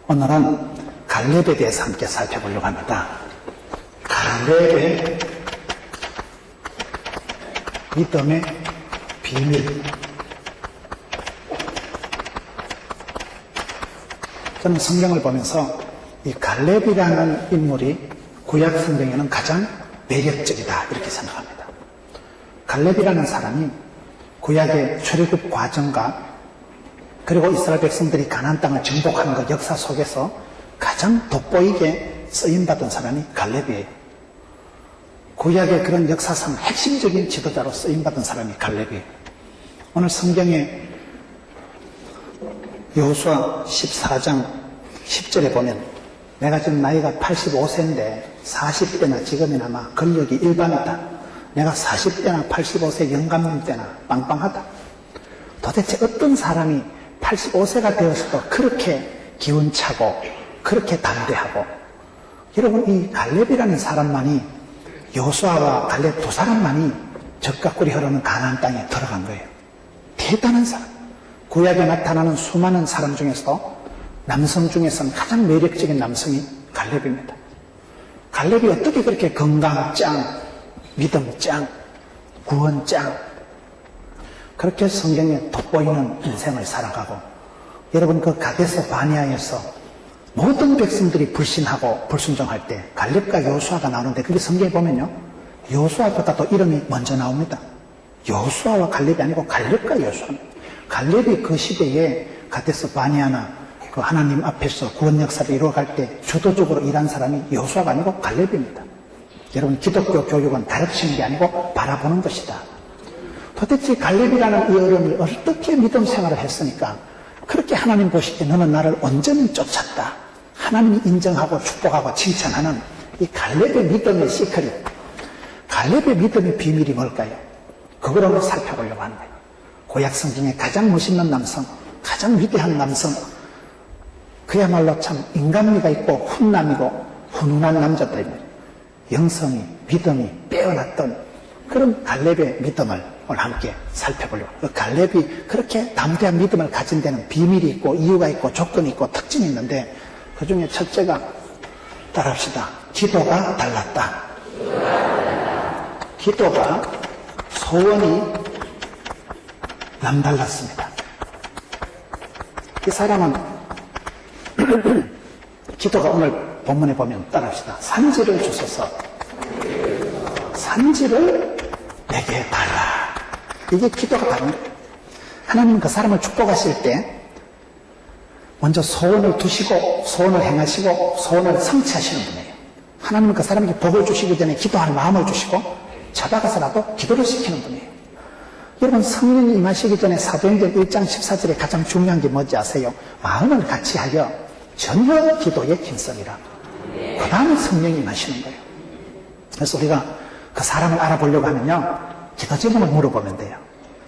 오늘은 갈렙에 대해서 함께 살펴보려고 합니다. 갈렙의 믿음의 비밀. 저는 성경을 보면서 이 갈렙이라는 인물이 구약 성경에는 가장 매력적이다 이렇게 생각합니다. 갈렙이라는 사람이 구약의 출애굽 과정과 그리고 이스라엘 백성들이 가나안 땅을 정복하는 그 역사 속에서 가장 돋보이게 쓰임받은 사람이 갈렙이에요. 구약의 그런 역사상 핵심적인 지도자로 쓰임받은 사람이 갈렙이에요. 오늘 성경에 여호수아 14장 10절에 보면 내가 지금 나이가 85세인데 40대나 지금이나 아마 근력이 일반이다. 내가 40대나 85세 영감님 때나 빵빵하다. 도대체 어떤 사람이 85세가 되어서도 그렇게 기운차고 그렇게 담대하고. 여러분, 이 갈렙이라는 사람만이, 여호수아와 갈렙 두 사람만이 적과 꿀이 흐르는 가나안 땅에 들어간 거예요. 대단한 사람. 구약에 나타나는 수많은 사람 중에서도 남성 중에서는 가장 매력적인 남성이 갈렙입니다. 갈렙이 어떻게 그렇게 건강 짱, 믿음 짱, 구원 짱, 그렇게 성경에 돋보이는 인생을 살아가고, 여러분, 그 가데스 바네아에서 모든 백성들이 불신하고 불순종할 때 갈렙과 여호수아가 나오는데, 그게 성경에 보면요, 여호수아보다도 이름이 먼저 나옵니다. 여호수아와 갈렙이 아니고 갈렙과 여호수아입니다. 갈렙이 그 시대에 가데스 바네아나 그 하나님 앞에서 구원 역사를 이루어갈 때 주도적으로 일한 사람이 여호수아가 아니고 갈렙입니다. 여러분, 기독교 교육은 가르치는 게 아니고 바라보는 것이다. 도대체 갈렙이라는 이 어른이 어떻게 믿음 생활을 했으니까 그렇게 하나님 보실 때 너는 나를 온전히 쫓았다. 하나님이 인정하고 축복하고 칭찬하는 이 갈렙의 믿음의 시크릿, 갈렙의 믿음의 비밀이 뭘까요? 그걸 오늘 살펴보려고 하는 거예요. 구약 성경의 가장 멋있는 남성, 가장 위대한 남성, 그야말로 참 인간미가 있고 훈남이고 훈훈한 남자들입니다. 영성이, 믿음이 빼어났던 그런 갈렙의 믿음을 오늘 함께 살펴보려고. 그 갈렙이 그렇게 담대한 믿음을 가진 데는 비밀이 있고 이유가 있고 조건이 있고 특징이 있는데, 그 중에 첫째가, 따라합시다. 기도가 달랐다. 기도가, 소원이 남달랐습니다. 이 사람은 기도가 오늘 본문에 보면, 따라합시다. 산지를 주소서. 산지를 내게 달라. 이게 기도가 다른 거예요. 하나님은 그 사람을 축복하실 때 먼저 소원을 두시고 소원을 행하시고 소원을 성취하시는 분이에요. 하나님은 그 사람에게 복을 주시기 전에 기도할 마음을 주시고 잡아가서라도 기도를 시키는 분이에요. 여러분, 성령이 임하시기 전에 사도행전 1장 14절에 가장 중요한 게 뭔지 아세요? 마음을 같이 하여 전혀 기도에 힘쓰니라. 그 다음에 성령이 임하시는 거예요. 그래서 우리가 그 사람을 알아보려고 하면요, 기도 제목을 물어보면 돼요.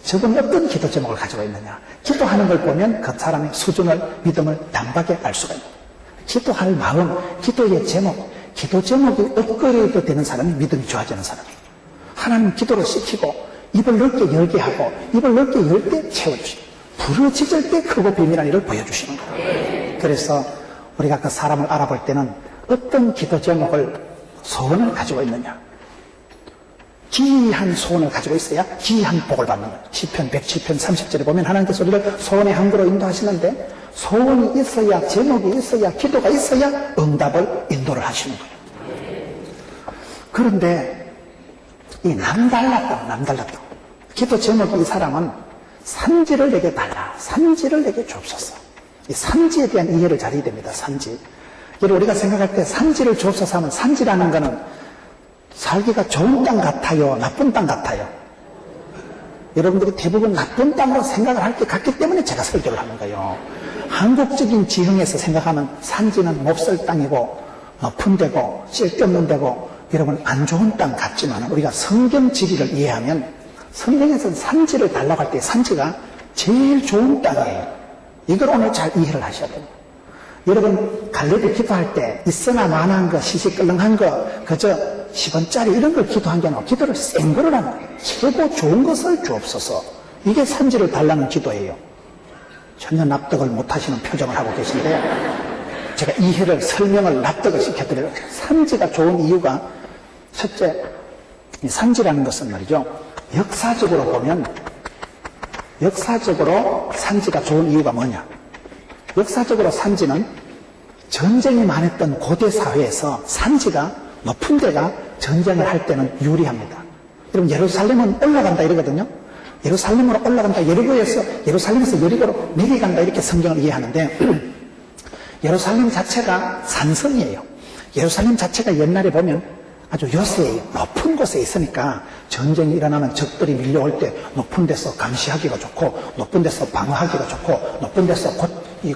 저건 어떤 기도 제목을 가지고 있느냐. 기도하는 걸 보면 그 사람의 수준을, 믿음을 단박에 알 수가 있는 거예요. 기도할 마음, 기도의 제목, 기도 제목이 업그레이드 되는 사람이 믿음이 좋아지는 사람이에요. 하나님 기도를 시키고 입을 넓게 열게 하고 입을 넓게 열 때 채워주시고 부르짖을 때 크고 비밀한 일을 보여주시는 거예요. 그래서 우리가 그 사람을 알아볼 때는 어떤 기도 제목을, 소원을 가지고 있느냐. 기이한 소원을 가지고 있어야 기이한 복을 받는 거예요. 시편 107편 30절에 보면 하나님께서 우리를 소원의 항구로 인도하시는데, 소원이 있어야, 제목이 있어야, 기도가 있어야 응답을 인도를 하시는 거예요. 그런데 이 남달랐다. 기도 제목이, 이 사람은 산지를 내게 달라. 산지를 내게 줍소서. 이 산지에 대한 이해를 잘 해야 됩니다. 산지. 여러분, 우리가 생각할 때 산지를 줍소서 하면, 산지라는 거는 살기가 좋은 땅 같아요? 나쁜 땅 같아요? 여러분들이 대부분 나쁜 땅으로 생각을 할 것 같기 때문에 제가 설교를 하는 거예요. 한국적인 지형에서 생각하면 산지는 몹쓸 땅이고 높은 데고 쓸데없는 데고 여러분 안 좋은 땅 같지만, 우리가 성경 지리를 이해하면 성경에서는 산지를 달라고 할 때 산지가 제일 좋은 땅이에요. 이걸 오늘 잘 이해를 하셔야 됩니다. 여러분, 갈렙이 기도할 때 있으나 마나한 거, 시시끌렁한 거, 그저 10원짜리 이런 걸 기도한 게 아니라 기도를 센 거를 하는 거예요. 최고 좋은 것을 주옵소서. 이게 산지를 달라는 기도예요. 전혀 납득을 못하시는 표정을 하고 계신데, 제가 이해를, 설명을 납득을 시켜드려요. 산지가 좋은 이유가, 첫째, 이 산지라는 것은 말이죠, 역사적으로 보면, 역사적으로 산지가 좋은 이유가 뭐냐? 역사적으로 산지는 전쟁이 많았던 고대 사회에서 산지가 높은 데가 전쟁을 할 때는 유리합니다. 여러분, 예루살렘은 올라간다 이러거든요. 예루살렘으로 올라간다, 예루살렘에서 여리고로 내려간다, 이렇게 성경을 이해하는데, 예루살렘 자체가 산성이에요. 예루살렘 자체가 옛날에 보면 아주 요새예요. 높은 곳에 있으니까 전쟁이 일어나면 적들이 밀려올 때 높은 데서 감시하기가 좋고, 높은 데서 방어하기가 좋고, 높은 데서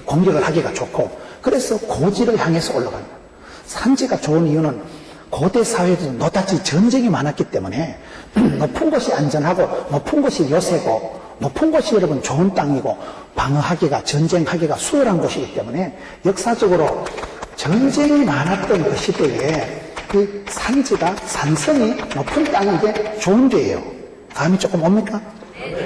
공격을 하기가 좋고, 그래서 고지를 향해서 올라갑니다. 산지가 좋은 이유는 고대 사회에서 노다지 전쟁이 많았기 때문에 높은 곳이 안전하고, 높은 곳이 요새고, 높은 곳이 여러분 좋은 땅이고, 방어하기가, 전쟁하기가 수월한 곳이기 때문에 역사적으로 전쟁이 많았던 그 시대에 이 산지가, 산성이 높은 땅이 게 좋은 데예요. 감이 조금 옵니까?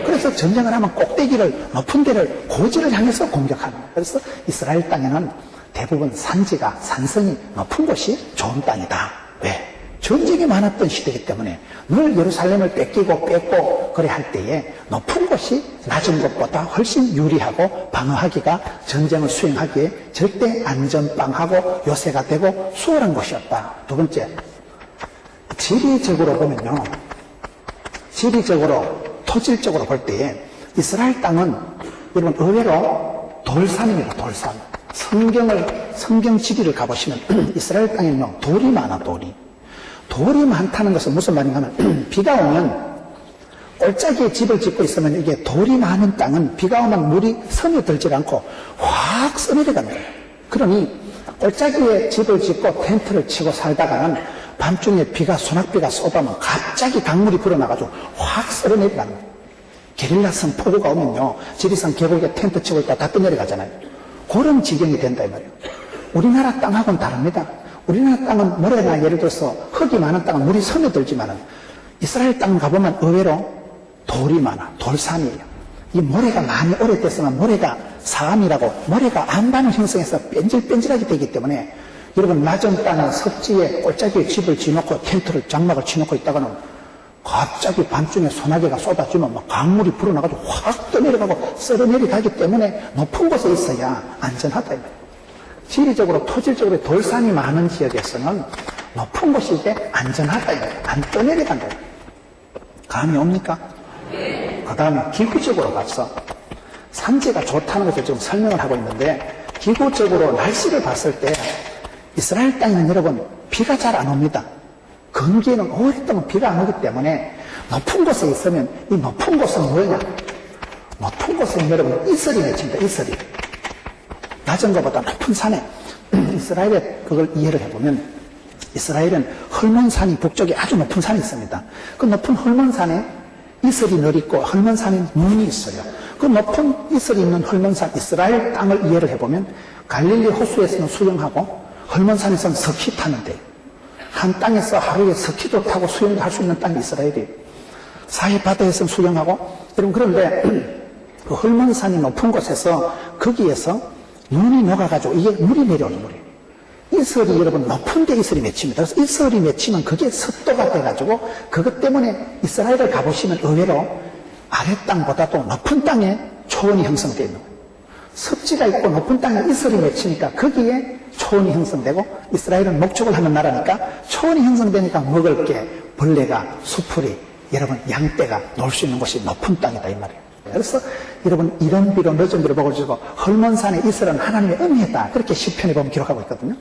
그래서 전쟁을 하면 꼭대기를, 높은 데를, 고지를 향해서 공격하는 거예요. 그래서 이스라엘 땅에는 대부분 산지가, 산성이 높은 곳이 좋은 땅이다. 왜? 전쟁이 많았던 시대이기 때문에 늘 예루살렘을 뺏고 그래 할 때에 높은 곳이 낮은 곳보다 훨씬 유리하고, 방어하기가, 전쟁을 수행하기에 절대 안전빵하고 요새가 되고 수월한 곳이었다. 두 번째, 지리적으로 보면요, 지리적으로, 토질적으로 볼 때에 이스라엘 땅은 여러분 의외로 돌산입니다. 돌산. 성경 지리를 가보시면 이스라엘 땅에는요, 돌이 많아. 돌이 많다는 것은 무슨 말인가 하면, 비가 오면 골짜기에 집을 짓고 있으면 이게 돌이 많은 땅은 비가 오면 물이 스며들지 않고 확 스며들어갑니다. 그러니 골짜기에 집을 짓고 텐트를 치고 살다가는 밤중에 소낙비가 쏟아오면 갑자기 강물이 불어나가지고 확 쓸어내려가는 거예요. 게릴라성 폭우가 오면요, 지리산 계곡에 텐트 치고 있다가 다 떠내려가잖아요. 그런 지경이 된다 이 말이에요. 우리나라 땅하고는 다릅니다. 우리나라 땅은 모래나 예를 들어서 흙이 많은 땅은 물이 스며들지만은 이스라엘 땅 가보면 의외로 돌이 많아. 돌산이에요. 이 모래가 많이 오래됐으면 모래가 사암이라고, 모래가 안반을 형성해서 뺀질뺀질하게 되기 때문에 여러분, 낮은 땅에 섭지에 골짜기에 집을 지놓고 텐트를, 장막을 치놓고 있다가는 갑자기 밤중에 소나기가 쏟아지면 막 강물이 불어나가지고 확 떠내려가고 썰어내려가기 때문에 높은 곳에 있어야 안전하다 이 말이에요. 지리적으로, 토질적으로 돌산이 많은 지역에서는 높은 곳이 이제 안전하다 이 말이에요. 안 떠내려간다. 감이 옵니까? 그 다음에 기후적으로 봐서 산지가 좋다는 것을 지금 설명을 하고 있는데, 기후적으로 날씨를 봤을 때 이스라엘 땅에는 여러분 비가 잘 안 옵니다. 건기에는 오랫동안 비가 안 오기 때문에 높은 곳에 있으면, 이 높은 곳은 뭐냐? 높은 곳은 여러분 이슬이 맺힌다. 이슬이 낮은 것보다 높은 산에, 이스라엘에 그걸 이해를 해보면, 이스라엘은 헐몬산이 북쪽에 아주 높은 산이 있습니다. 그 높은 헐몬산에 이슬이 내리고 헐몬산에 눈이 있어요. 그 높은 이슬이 있는 헐몬산, 이스라엘 땅을 이해를 해보면 갈릴리 호수에서는 수영하고 헐몬산에서는 스키 타는데, 한 땅에서 하루에 스키도 타고 수영도 할 수 있는 땅이 이스라엘이에요. 사해 바다에서는 수영하고. 여러분, 그런데 그 헐몬산이 높은 곳에서 거기에서 눈이 녹아가지고 이게 물이 내려오는 물이에요. 이슬이 여러분 높은 데 이슬이 맺힙니다. 그래서 이슬이 맺히면 그게 습도가 돼가지고, 그것 때문에 이스라엘을 가보시면 의외로 아래 땅보다도 높은 땅에 초원이 형성되어 있는 거예요. 습지가 있고 높은 땅에 이슬이 맺히니까 거기에 초원이 형성되고, 이스라엘은 목축을 하는 나라니까 초원이 형성되니까 먹을 게 벌레가, 수풀이, 여러분 양떼가 놀 수 있는 곳이 높은 땅이다 이 말이에요. 그래서 여러분 이런 비로 늦은 비로 먹어주고, 헐몬산의 이슬은 하나님의 은혜다, 그렇게 시편에 보면 기록하고 있거든요.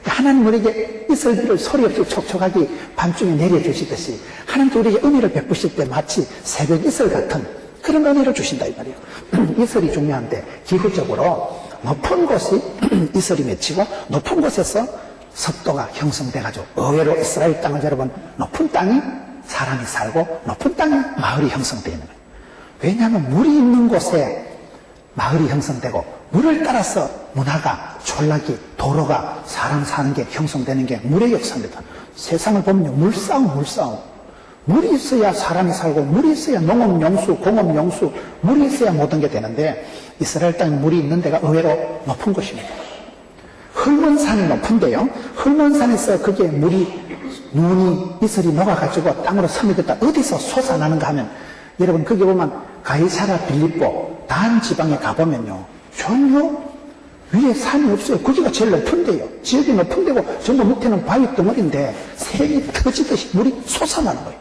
하나님 우리에게 이슬비를 소리 없이 촉촉하게 밤중에 내려주시듯이 하나님도 우리에게 은혜를 베푸실 때 마치 새벽 이슬 같은 그런 은혜를 주신다 이 말이에요. 이슬이 중요한데, 기후적으로 높은 곳이 이슬이 맺히고 높은 곳에서 습도가 형성돼가지고 의외로 이스라엘 땅을 여러분 높은 땅이 사람이 살고 높은 땅에 마을이 형성되어 있는 거예요. 왜냐하면 물이 있는 곳에 마을이 형성되고, 물을 따라서 문화가, 촌락이, 도로가, 사람 사는 게 형성되는 게 물의 역사입니다. 세상을 보면요, 물싸움. 물이 있어야 사람이 살고, 물이 있어야 농업용수, 공업용수, 물이 있어야 모든 게 되는데, 이스라엘 땅에 물이 있는 데가 의외로 높은 곳입니다. 헐몬 산이 높은데요. 헐몬 산에서 거기에 눈이, 이슬이 녹아가지고 땅으로 스며들다 어디서 솟아나는가 하면, 여러분, 거기 보면 가이사라 빌립보, 다한 지방에 가보면요. 전혀 위에 산이 없어요. 거기가 제일 높은데요. 지역이 높은 데고, 전부 밑에는 바위 덩어리인데, 샘이 터지듯이 물이 솟아나는 거예요.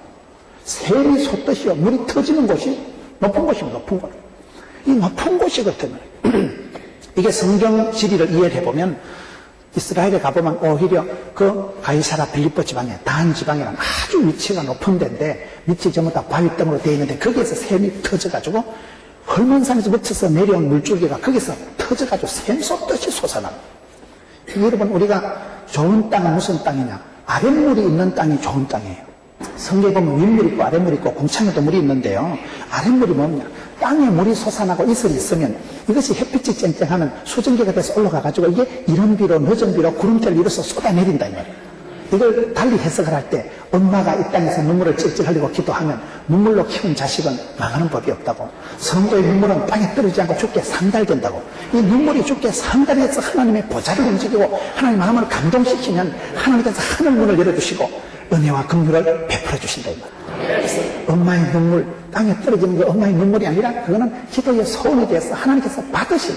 샘이 솟듯이요. 물이 터지는 곳이 높은 곳이면 높은 곳. 이 높은 곳이거든요. 이게 성경 지리를 이해를 해보면, 이스라엘에 가보면 오히려 그 가이사라 빌립보 지방에 다한 지방이라는 아주 위치가 높은 데인데 밑이 전부 다 바위덩으로 되어 있는데 거기에서 샘이 터져가지고 헐몬산에서 맺혀서 내려온 물줄기가 거기서 터져가지고 샘 쏟듯이 솟아나요. 여러분, 우리가 좋은 땅은 무슨 땅이냐? 아랫물이 있는 땅이 좋은 땅이에요. 성경에 보면 윗물 있고 아랫물 있고 공창에도 물이 있는데요. 아랫물이 뭐냐? 땅에 물이 솟아나고 이슬이 있으면 이것이 햇빛이 쨍쨍하면 수증기가 돼서 올라가가지고 이게 이른 비로 늦은 비로 구름대를 이뤄서 쏟아내린다 이 말이에요. 이걸 달리 해석을 할 때 엄마가 이 땅에서 눈물을 찔찔 흘리고 기도하면 눈물로 키운 자식은 망하는 법이 없다고, 성도의 눈물은 땅에 떨어지지 않고 주께 상달된다고, 이 눈물이 주께 상달해서 하나님의 보좌를 움직이고 하나님의 마음을 감동시키면 하나님께서 하늘 문을 열어주시고 은혜와 긍휼을 베풀어 주신다 이 말이에요. 그래서 엄마의 눈물, 땅에 떨어지는 게 엄마의 눈물이 아니라 그거는 기도의 소원이 되어서 하나님께서 받으신,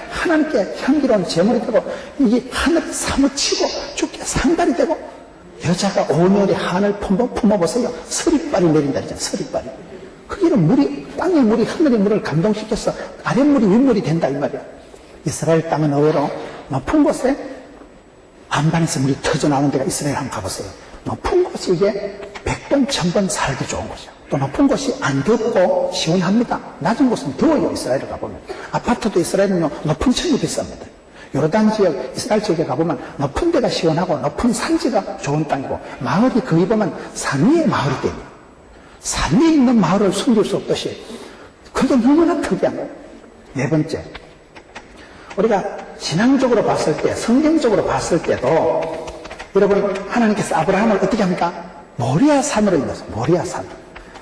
하나님께 향기로운 제물이 되고 이게 하늘을 사무치고 주께 상달이 되고, 여자가 온열의 한을 품어보세요. 서리빨이 내린다 그러잖아요. 서리빨이. 거기는 물이, 땅의 물이 하늘의 물을 감동시켜서 아랫물이 윗물이 된다 이 말이에요. 이스라엘 땅은 의외로 높은 곳에 안반에서 물이 터져나오는 데가 이스라엘 한번 가보세요. 높은 곳이 이게 백번 천번 살기 좋은 곳이요. 또 높은 곳이 안 덥고 시원합니다. 낮은 곳은 더워요. 이스라엘을 가보면 아파트도 이스라엘은요 높은 층이 비쌉니다. 요르단 지역, 이스라엘 지역에 가보면 높은 데가 시원하고 높은 산지가 좋은 땅이고, 마을이 거의 보면 산 위에 마을이 됩니다. 산 위에 있는 마을을 숨길 수 없듯이 그게 너무나 특이한 거예요. 네 번째, 우리가 신앙적으로 봤을 때, 성경적으로 봤을 때도 여러분, 하나님께서 아브라함을 어떻게 합니까? 모리아 산으로 인도해서,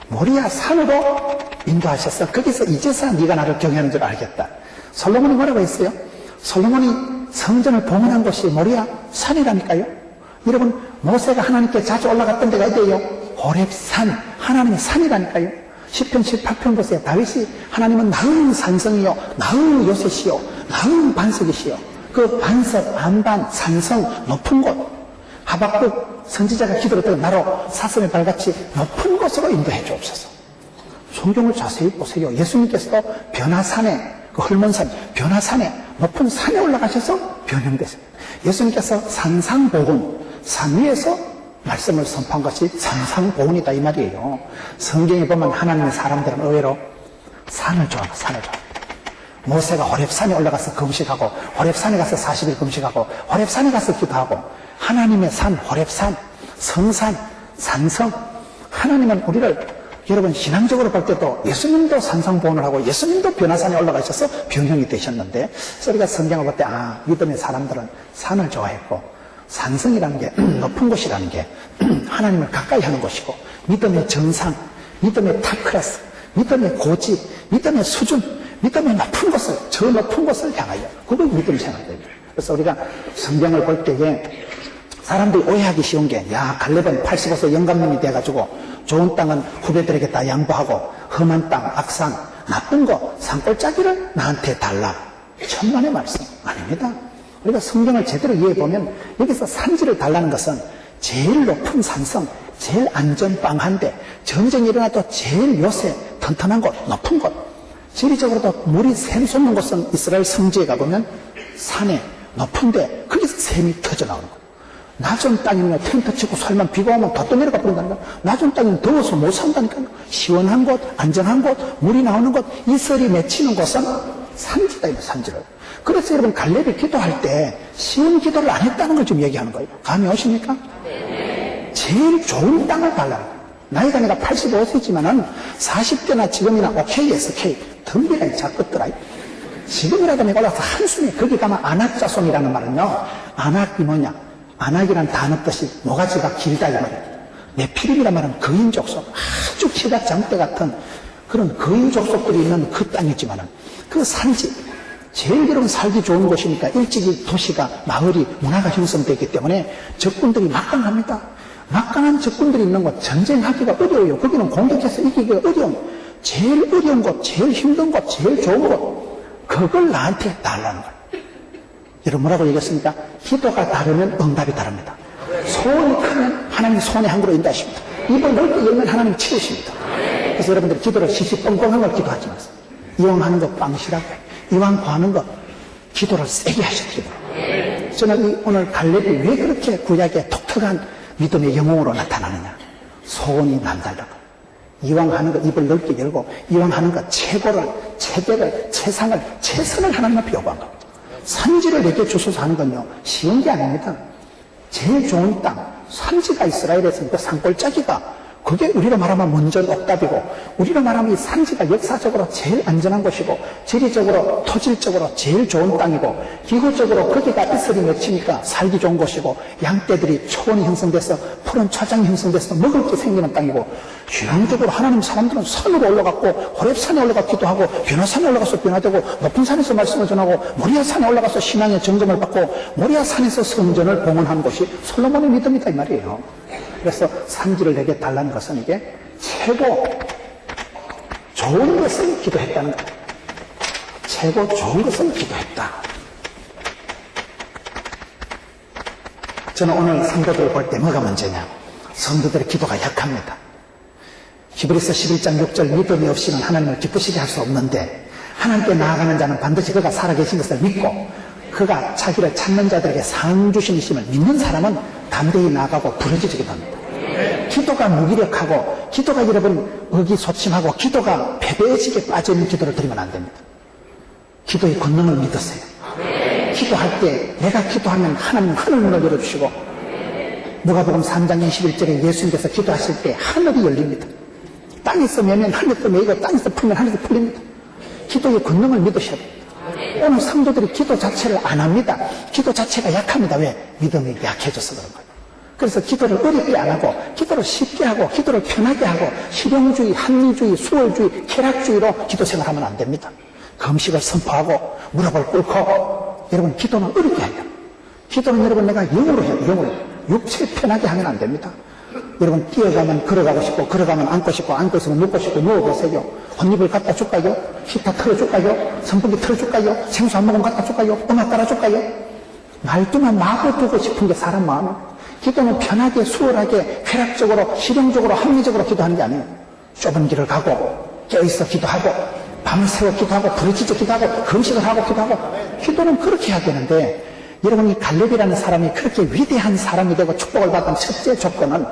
모리아 산으로 인도하셔서 거기서 이제서 네가 나를 경외하는 줄 알겠다. 솔로몬이 뭐라고 했어요? 솔로몬이 성전을 봉헌한 곳이 모리아 산이라니까요. 여러분, 모세가 하나님께 자주 올라갔던 데가 어디예요? 호렙산, 하나님의 산이라니까요. 시편 18편 보세요. 다윗이 하나님은 나은 산성이요, 나은 요새시요, 나은 반석이시요. 그 반석, 안반, 산성, 높은 곳. 하박국 선지자가 기도를 드려 나로 사슴의 발같이 높은 곳으로 인도해 주옵소서. 성경을 자세히 보세요. 예수님께서도 변화산에, 그 헐몬산, 변화산에, 높은 산에 올라가셔서 변형되십니다. 예수님께서 산상보훈, 산 위에서 말씀을 선포한 것이 산상보훈이다 이 말이에요. 성경에 보면 하나님의 사람들은 의외로 산을 좋아합니다. 산을 좋아합니다. 모세가 호렙산에 올라가서 금식하고, 호렙산에 가서 40일 금식하고, 호렙산에 가서 기도하고, 하나님의 산, 호렙산, 성산, 산성, 하나님은 우리를, 여러분, 신앙적으로 볼 때도 예수님도 산상보훈을 하고 예수님도 변화산에 올라가셔서 변형이 되셨는데, 그래서 우리가 성경을 볼 때, 믿음의 사람들은 산을 좋아했고, 산성이라는 게, 높은 곳이라는 게 하나님을 가까이 하는 곳이고, 믿음의 정상, 믿음의 탑클래스, 믿음의 고지, 믿음의 수준, 믿음의 높은 곳을, 저 높은 곳을 향하여, 그걸 믿음 생활입니다. 그래서 우리가 성경을 볼 때에 사람들이 오해하기 쉬운 게, 갈렙은 85세 영감님이 돼가지고 좋은 땅은 후배들에게 다 양보하고 험한 땅, 악산, 나쁜 거, 산골짜기를 나한테 달라. 천만의 말씀 아닙니다. 우리가 성경을 제대로 이해해보면 여기서 산지를 달라는 것은 제일 높은 산성, 제일 안전빵한데 전쟁이 일어나도 제일 요새 튼튼한 곳, 높은 곳. 지리적으로도 물이 샘솟는 곳은 이스라엘 성지에 가보면 산에 높은데 거기서 샘이 터져나오는 거예요. 낮은 땅이면 텐트 치고 살면 비가 오면 더 내려가 버린다니까. 낮은 땅이면 더워서 못 산다니까요. 시원한 곳, 안전한 곳, 물이 나오는 곳, 이슬이 맺히는 곳은 산지다, 산지를. 그래서 여러분, 갈렙이 기도할 때 쉬운 기도를 안 했다는 걸 좀 얘기하는 거예요. 감이 오십니까? 네. 제일 좋은 땅을 달라는 거예요. 나이가 내가 85세지만은 40대나 지금이나 오케이, SK. 덤비라니, 작것들아. 지금이라도 내가 올라서 한숨에, 거기 가면 안악자손이라는 말은요, 안악이 뭐냐? 안악이란 단어 뜻이 모가지가 길다 이 말이에요. 네피림이란 말은 거인 족속, 아주 키가 장대 같은 그런 거인 족속들이 있는 그 땅이지만은 그 산지, 제일 여러분 살기 좋은 곳이니까 일찍이 도시가, 마을이, 문화가 형성되기 때문에 적군들이 막강합니다. 막강한 적군들이 있는 곳, 전쟁하기가 어려워요. 거기는 공격해서 이기기가 어려운, 제일 어려운 곳, 제일 힘든 곳, 제일 좋은 곳, 그걸 나한테 달라는 거예요. 여러분 뭐라고 얘기했습니까? 기도가 다르면 응답이 다릅니다. 소원이 크면 하나님 소원에 한 그릇 인도하십니다. 입을 넓게 열면 하나님 치우십니다. 그래서 여러분들이 기도를 시시뻥뻥한 걸 기도하지 마세요. 이왕 하는 거 빵실하게, 이왕 구하는 거 기도를 세게 하십시오. 저는 오늘 갈렙이 왜 그렇게 구약에 독특한 믿음의 영웅으로 나타나느냐. 소원이 남달라고. 이왕 하는 거 입을 넓게 열고, 이왕 하는 거 최고를, 최대를, 최상을, 최선을 하나님 앞에 요구한 겁니다. 산지를 내게 주소서 하는 건요, 쉬운 게 아닙니다. 제일 좋은 땅, 산지가 이스라엘에서 그 산골짜기가, 그게 우리로 말하면 문전 옥답이고, 우리로 말하면 이 산지가 역사적으로 제일 안전한 곳이고, 지리적으로, 토질적으로 제일 좋은 땅이고, 기후적으로 거기가 이슬이 맺히니까 살기 좋은 곳이고, 양떼들이 초원이 형성돼서, 푸른 초장이 형성돼서 먹을 게 생기는 땅이고, 휴양적으로 하나님 사람들은 산으로 올라갔고, 호렙산에 올라가 기도하고, 변화산에 올라가서 변화되고, 높은 산에서 말씀을 전하고, 모리아산에 올라가서 신앙의 점검을 받고, 모리아산에서 성전을 봉헌한 곳이 솔로몬의 믿음이다 이 말이에요. 그래서 산지를 내게 달라는 것은 이게 최고 좋은 것을 기도했다는 거예요. 최고 좋은 것을 기도했다. 저는 오늘 성도들을 볼 때 뭐가 문제냐. 성도들의 기도가 약합니다. 히브리서 11장 6절 믿음이 없이는 하나님을 기쁘시게 할 수 없는데 하나님께 나아가는 자는 반드시 그가 살아계신 것을 믿고 그가 자기를 찾는 자들에게 상 주시심을 믿는 사람은 담대히 나아가고 부르짖기도 합니다. 기도가 무기력하고 기도가 여러분 의기소침하고 기도가 패배해지게 빠져있는 기도를 드리면 안 됩니다. 기도의 권능을 믿으세요. 기도할 때 내가 기도하면 하나님 하늘문을 열어주시고 누가복음 3장 21절에 예수님께서 기도하실 때 하늘이 열립니다. 땅에서 매면 하늘에서 매이고 땅에서 풀면 하늘에서 풀립니다. 기도의 권능을 믿으셔야 됩니다. 오늘 성도들이 기도 자체를 안 합니다. 기도 자체가 약합니다. 왜? 믿음이 약해져서 그런 거예요. 그래서 기도를 어렵게 안 하고 기도를 쉽게 하고 기도를 편하게 하고 실용주의, 합리주의, 수월주의, 쾌락주의로 기도 생활하면 안 됩니다. 금식을 선포하고 무릎을 꿇고 여러분 기도는 어렵게 해야 돼요. 기도는 여러분 내가 영으로 해요. 영으로. 육체 편하게 하면 안 됩니다. 여러분 뛰어가면 걸어가고 싶고 걸어가면 앉고 싶고 앉고 있으면 눕고 싶고 누워보세요. 혼입을 갖다 줄까요? 히터 틀어줄까요? 선풍기 틀어줄까요? 생수 한 모금 갖다 줄까요? 음악 깔아줄까요? 말투만 마구 두고 싶은 게 사람 마음입니다. 기도는 편하게 수월하게 쾌락적으로 실용적으로 합리적으로 기도하는 게 아니에요. 좁은 길을 가고 깨어있어 기도하고 밤을 새워 기도하고 부르짖어 기도하고 금식을 하고 기도하고 기도는 그렇게 해야 되는데 여러분 이 갈렙이라는 사람이 그렇게 위대한 사람이 되고 축복을 받은 첫째 조건은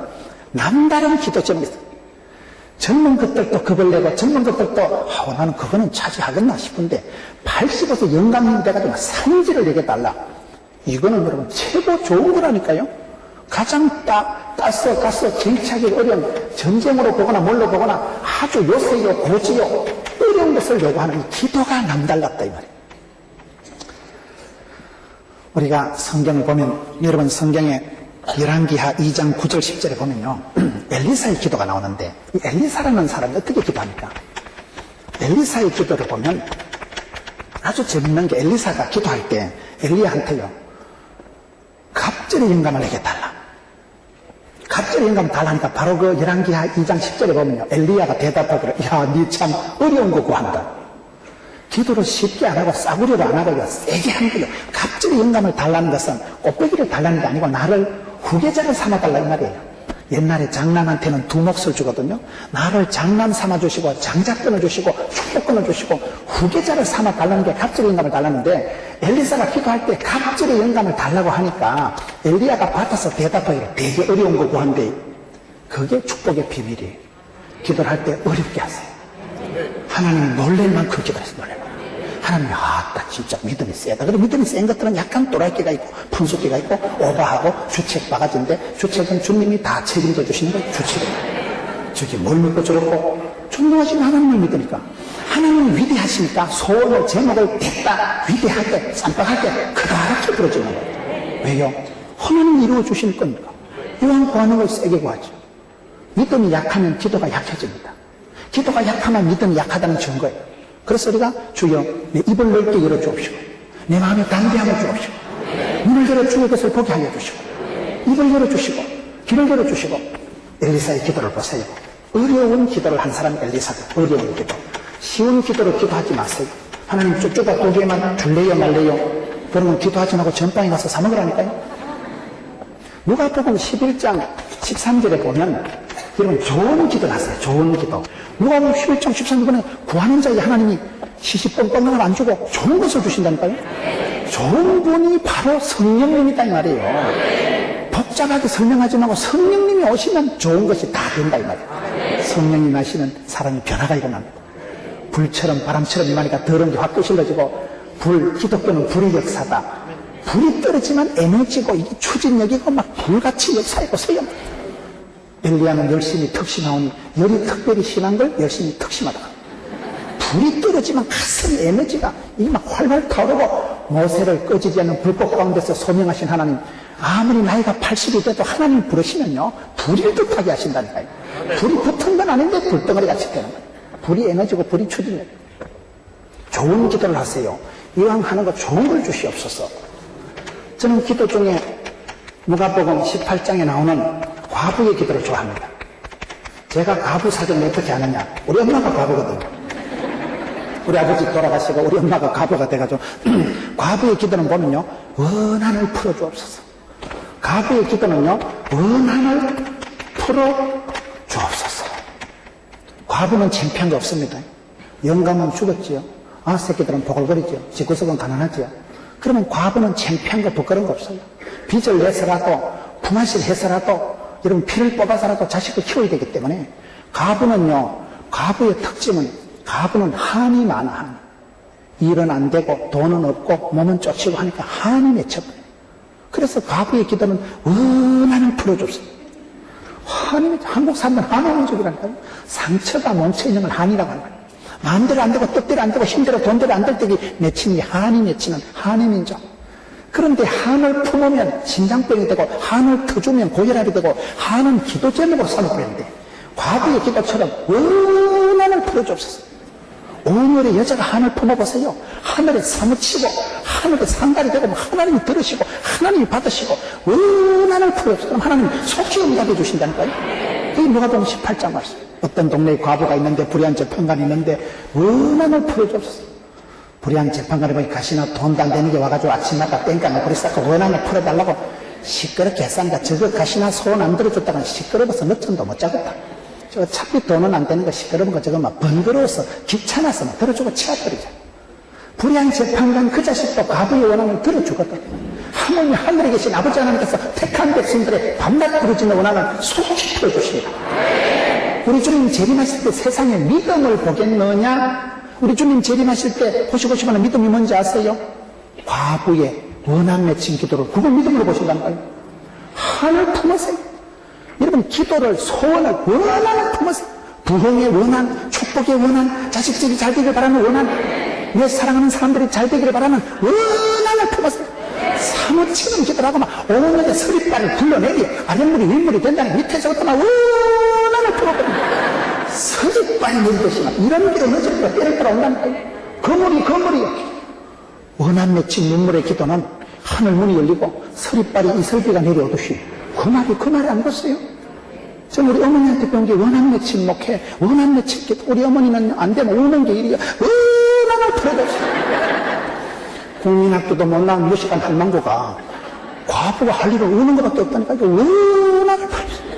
남다른 기도 제목이 있어요. 젊은 것들도 겁을 내고 젊은 것들도 나는 그거는 차지하겠나 싶은데 85세 영감님 돼가지고 산지를 내게 달라. 이거는 여러분 최고 좋은 거라니까요. 가장 가서 정치하기 어려운 전쟁으로 보거나 뭘로 보거나 아주 요새요 고지요 어려운 것을 요구하는 이 기도가 남달랐다 이 말이에요. 우리가 성경을 보면 여러분 성경에 열왕기하 2장 9절 10절에 보면요 엘리사의 기도가 나오는데 이 엘리사라는 사람이 어떻게 기도합니까? 엘리사의 기도를 보면 아주 재밌는 게 엘리사가 기도할 때 엘리야한테요 갑절의 영감을 내게 달라. 갑절의 영감 달라니까 바로 그 열왕기하 2장 10절에 보면요 엘리야가 대답하기를 야, 니 참 어려운 거 구한다. 기도를 쉽게 안 하고 싸구려도 안 하고 세게 하는 거예요. 갑절의 영감을 달라는 것은 꽃배기를 달라는 게 아니고 나를 후계자를 삼아달라 이 말이에요. 옛날에 장남한테는 두 몫을 주거든요. 나를 장남 삼아주시고 장자권을 주시고 축복권을 주시고 후계자를 삼아달라는 게 갑절의 영감을 달라는데 엘리사가 기도할 때 갑절의 영감을 달라고 하니까 엘리야가 받아서 대답하기를 되게 어려운 거 구한데 그게 축복의 비밀이에요. 기도를 할 때 어렵게 하세요. 하나님 놀랄 만큼 기도했어요. 놀랄 만큼. 하나님 딱 진짜 믿음이 세다. 그리고 믿음이 센 것들은 약간 또라이끼가 있고 분수끼가 있고 오버하고 주책 바가지인데 주책은 주님이 다 책임져 주시는 거예요. 주책은. 저기 뭘 믿고 저렇고 존경하시는 하나님을 믿으니까 하나님은 위대하시니까 소원을 제목을 됐다 위대하게 쌈박하게 그다랗게 들어주는 거예요. 왜요? 하나님이 이루어 주실 거니까. 이왕 구하는 걸 세게 구하죠. 믿음이 약하면 기도가 약해집니다. 기도가 약하면 믿음이 약하다는 증거예요. 그래서 우리가 주여 내 입을 넓게 열어주옵시고 내 마음에 담대함을 주옵시고 문을 열어 주의 것을 보게 하여 주시고 입을 열어주시고 귀를 열어주시고 엘리사의 기도를 보세요. 어려운 기도를 한 사람 엘리사다. 어려운 기도. 쉬운 기도로 기도하지 마세요. 하나님 쪼쪼가 2개만 줄래요 말래요? 그러면 기도하지 말고 전방에 가서 사 먹으라니까요. 누가복음 11장 13절에 보면 여러분 좋은 기도를 하세요. 좋은 기도. 누가복음 11장 13절에 구하는 자에게 하나님이 시시뻥뻥을 안 주고 좋은 것을 주신다니까요. 좋은 분이 바로 성령님이다 이 말이에요. 복잡하게 설명하지 말고 성령님이 오시면 좋은 것이 다 된다 이 말이에요. 성령님 하시면 사람이 변화가 일어납니다. 불처럼 바람처럼 임하니까 더러운 게 확 끄실러지고 기독교는 불의 역사다. 불이 떨어지면 에너지고 이게 추진력이고 막 불같이 역사하고 서요. 엘리야는 열심히 특심하오니 열이 특별히 심한 걸 열심히 특심하다. 불이 떨어지면 가슴 에너지가 이게 막 활활 타오르고 모세를 꺼지지 않는 불꽃 가운데서 소명하신 하나님 아무리 나이가 80이 돼도 하나님 부르시면요 불이 뜻하게 하신다니까요. 불이 붙은 건 아닌데 불덩어리 같이 되는 거예요. 불이 에너지고 불이 추진력. 좋은 기도를 하세요. 이왕 하는 거 좋은 걸 주시옵소서. 저는 기도 중에 누가복음 18장에 나오는 과부의 기도를 좋아합니다. 제가 과부 사정을 어떻게 하느냐. 우리 엄마가 과부거든요. 우리 아버지 돌아가시고 우리 엄마가 과부가 돼가지고 과부의 기도는 보면요 원한을 풀어주옵소서. 과부의 기도는요 원한을 풀어주옵소서. 과부는 창피한 거 없습니다. 영감은 죽었지요. 새끼들은 보글거리지요. 집구석은 가난하지요. 그러면 과부는 창피한 거 부끄러운 거 없어요. 빚을 내서라도 품앗이를 해서라도 여러분 피를 뽑아서라도 자식을 키워야 되기 때문에 과부는요 과부의 특징은 과부는 한이 많아. 한. 일은 안 되고 돈은 없고 몸은 쫓이고 하니까 한이 맺혀버려요. 그래서 과부의 기도는 원한을 풀어줬어요. 한이 한국 사람은 한민족이라니까요. 상처가 멈춰있는 걸 한이라고 하는 거예요. 마음대로 안 되고 뜻대로 안 되고 힘대로 돈대로 안 될 때기 맺히는 게 한이 맺히는 한의 민족. 그런데 한을 품으면 심장병이 되고 한을 터주면 고혈압이 되고 한은 기도 제목으로 삼아버리는데 과부의 기도처럼 원한을 풀어주옵소서. 오늘의 여자가 한을 품어보세요. 하늘에 사무치고 하늘에 상달이 되고 하나님이 들으시고 하나님이 받으시고 원한을 풀어주옵소서. 그럼 하나님 속히 응답해 주신다니까요. 그게 누가복음 18장 말씀. 어떤 동네에 과부가 있는데 불의한 재판관이 있는데 원한을 풀어주옵소서. 불의한 재판관이 보니 가시나 돈도 안 되는 게 와가지고 아침마다 땡깡을 버리싸고 원한을 풀어달라고 시끄럽게 했습니다. 저거 가시나 소원 안 들어줬다가 시끄러워서 늦잠도 못 자겠다. 저 차피 돈은 안 되는 거 시끄러운 거 저거 막 번거로워서 귀찮아서 막 들어주고 치워버리자. 불의한 재판관 그 자식도 과부의 원한을 들어주거든. 하나님이 하늘에 계신 아버지 하나님께서 택한 백성들의 밤낮 부르짖는 원한을 속히 풀어주십니다. 우리 주님 재림하실 때 세상에 믿음을 보겠느냐? 우리 주님 재림하실 때 보시고 싶어하는 믿음이 뭔지 아세요? 과부의 원한 맺힌 기도를 그걸 믿음으로 보신다는 거예요. 한을 품으세요. 여러분 기도를 소원을 원한을 품으세요. 부흥의 원한, 축복의 원한, 자식들이 잘 되길 바라는 원한, 내 사랑하는 사람들이 잘 되기를 바라는 원한을 품으세요. 사무치는 기도라고 막 오늘의 서리발을 불러내리 아랫물이 윗물이 된다는 밑에서부터 막 원한을 품어버립니다. 서리발이 내리듯이 막 이런 길을 늦으니까 때를 따라 온다니까요. 거물이 원한 맺힌 눈물의 기도는 하늘 문이 열리고 서리발이 이설비가 내려오듯이 그 말이 안 됐어요? 저는 우리 어머니한테 배운 게 원한 맺힌 목회, 원한 맺힌 기도. 우리 어머니는 안 되면 우는 게 일이야. 원한을 풀어줬어요. 국민학교도 못 나온 무식한 할망구가 과부가 할 일은 우는 것밖에 없다니까. 이거 원한을 풀어줬어요.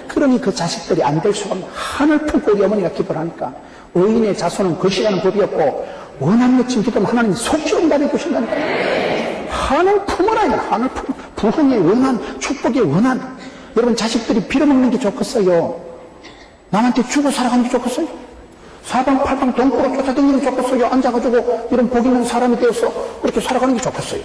그러니 그 자식들이 안 될 수가 없는 한을 품고 우리 어머니가 기도를 하니까 의인의 자손은 거시가는 법이 없고 원한 맺힌 기도는 하나님이 속히 응답해 주신다니까요. 한을 품어라. 한을 품어. 부흥의 원한, 축복의 원한. 여러분 자식들이 빌어먹는 게 좋겠어요? 남한테 주고 살아가는 게 좋겠어요? 사방팔방 돈꾸러 쫓아다니는 게 좋겠어요? 앉아가지고 이런 복 있는 사람이 되어서 그렇게 살아가는 게 좋겠어요?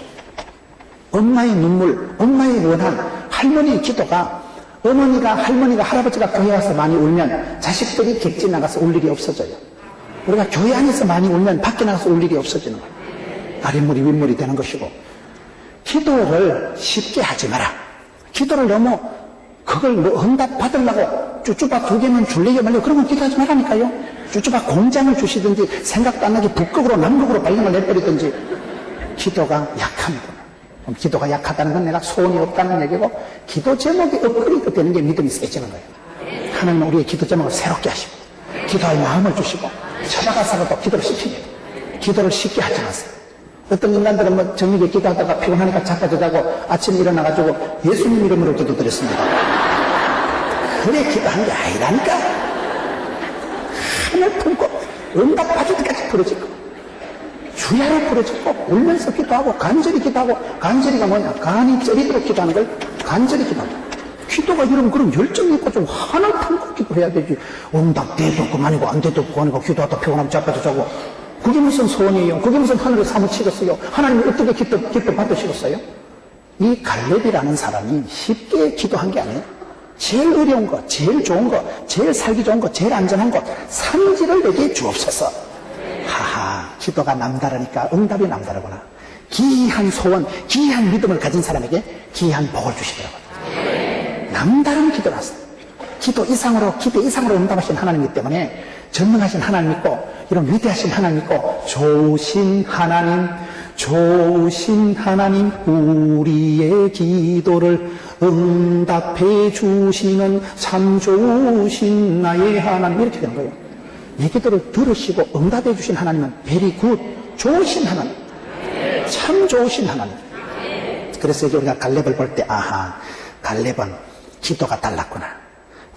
엄마의 눈물, 엄마의 원한, 할머니의 기도가 어머니가, 할머니가, 할아버지가 교회 와서 많이 울면 자식들이 객지 나가서 울 일이 없어져요. 우리가 교회 안에서 많이 울면 밖에 나가서 울 일이 없어지는 거예요. 아랫물이 윗물이 되는 것이고. 기도를 쉽게 하지 마라. 기도를 너무 그걸 응답 받으려고 쭈쭈바 2개만 줄래요 말래요. 그러면 기도하지 말라니까요. 쭈쭈바 공장을 주시든지 생각도 안 나게 북극으로 남극으로 발령을 내버리든지 기도가 약합니다. 기도가 약하다는 건 내가 소원이 없다는 얘기고 기도 제목이 업그레이드 되는 게 믿음이 세지는 거예요. 하나님은 우리의 기도 제목을 새롭게 하시고 기도할 마음을 주시고 찾아가서라도 기도를 시킵니다. 기도를 쉽게 하지 마세요. 어떤 인간들은 뭐 저녁에 기도하다가 피곤하니까 잠깐 자고 아침에 일어나가지고 예수님 이름으로 기도드렸습니다. 그래 기도한 게 아니라니까. 하늘 품고 응답받을 때까지 부러지고 주야로 부러지고 울면서 기도하고 간절히 기도하고 간절히가 뭐냐? 간이 쩌리도록 기도하는 걸 간절히 기도한다. 기도가 이런 그런 열정이 있고 좀 하늘 품고 기도해야 되지. 응답 돼도 그만이고 안 돼도 그만이고 기도하다 피곤하면 자빠져 자고 그게 무슨 소원이에요? 그게 무슨 하늘을 사무치겠어요? 하나님이 어떻게 기도 받으시겠어요? 이 갈렙이라는 사람이 쉽게 기도한 게 아니에요. 제일 어려운 거, 제일 좋은 거, 제일 살기 좋은 거, 제일 안전한 거 산지를 내게 주옵소서. 하하, 기도가 남다르니까 응답이 남다르구나. 기이한 소원, 기이한 믿음을 가진 사람에게 기이한 복을 주시더라고요. 남다른 기도라서 기도 이상으로 응답하신 하나님이기 때문에 전능하신 하나님 믿고 이런 위대하신 하나님 믿고 좋으신 하나님 우리의 기도를 응답해 주시는 참 좋으신 나의 하나님 이렇게 되는 거예요. 이 기도를 들으시고 응답해 주신 하나님은 very good 좋으신 하나님 참 좋으신 하나님. 그래서 이제 우리가 갈렙을 볼 때 아하 갈렙은 기도가 달랐구나.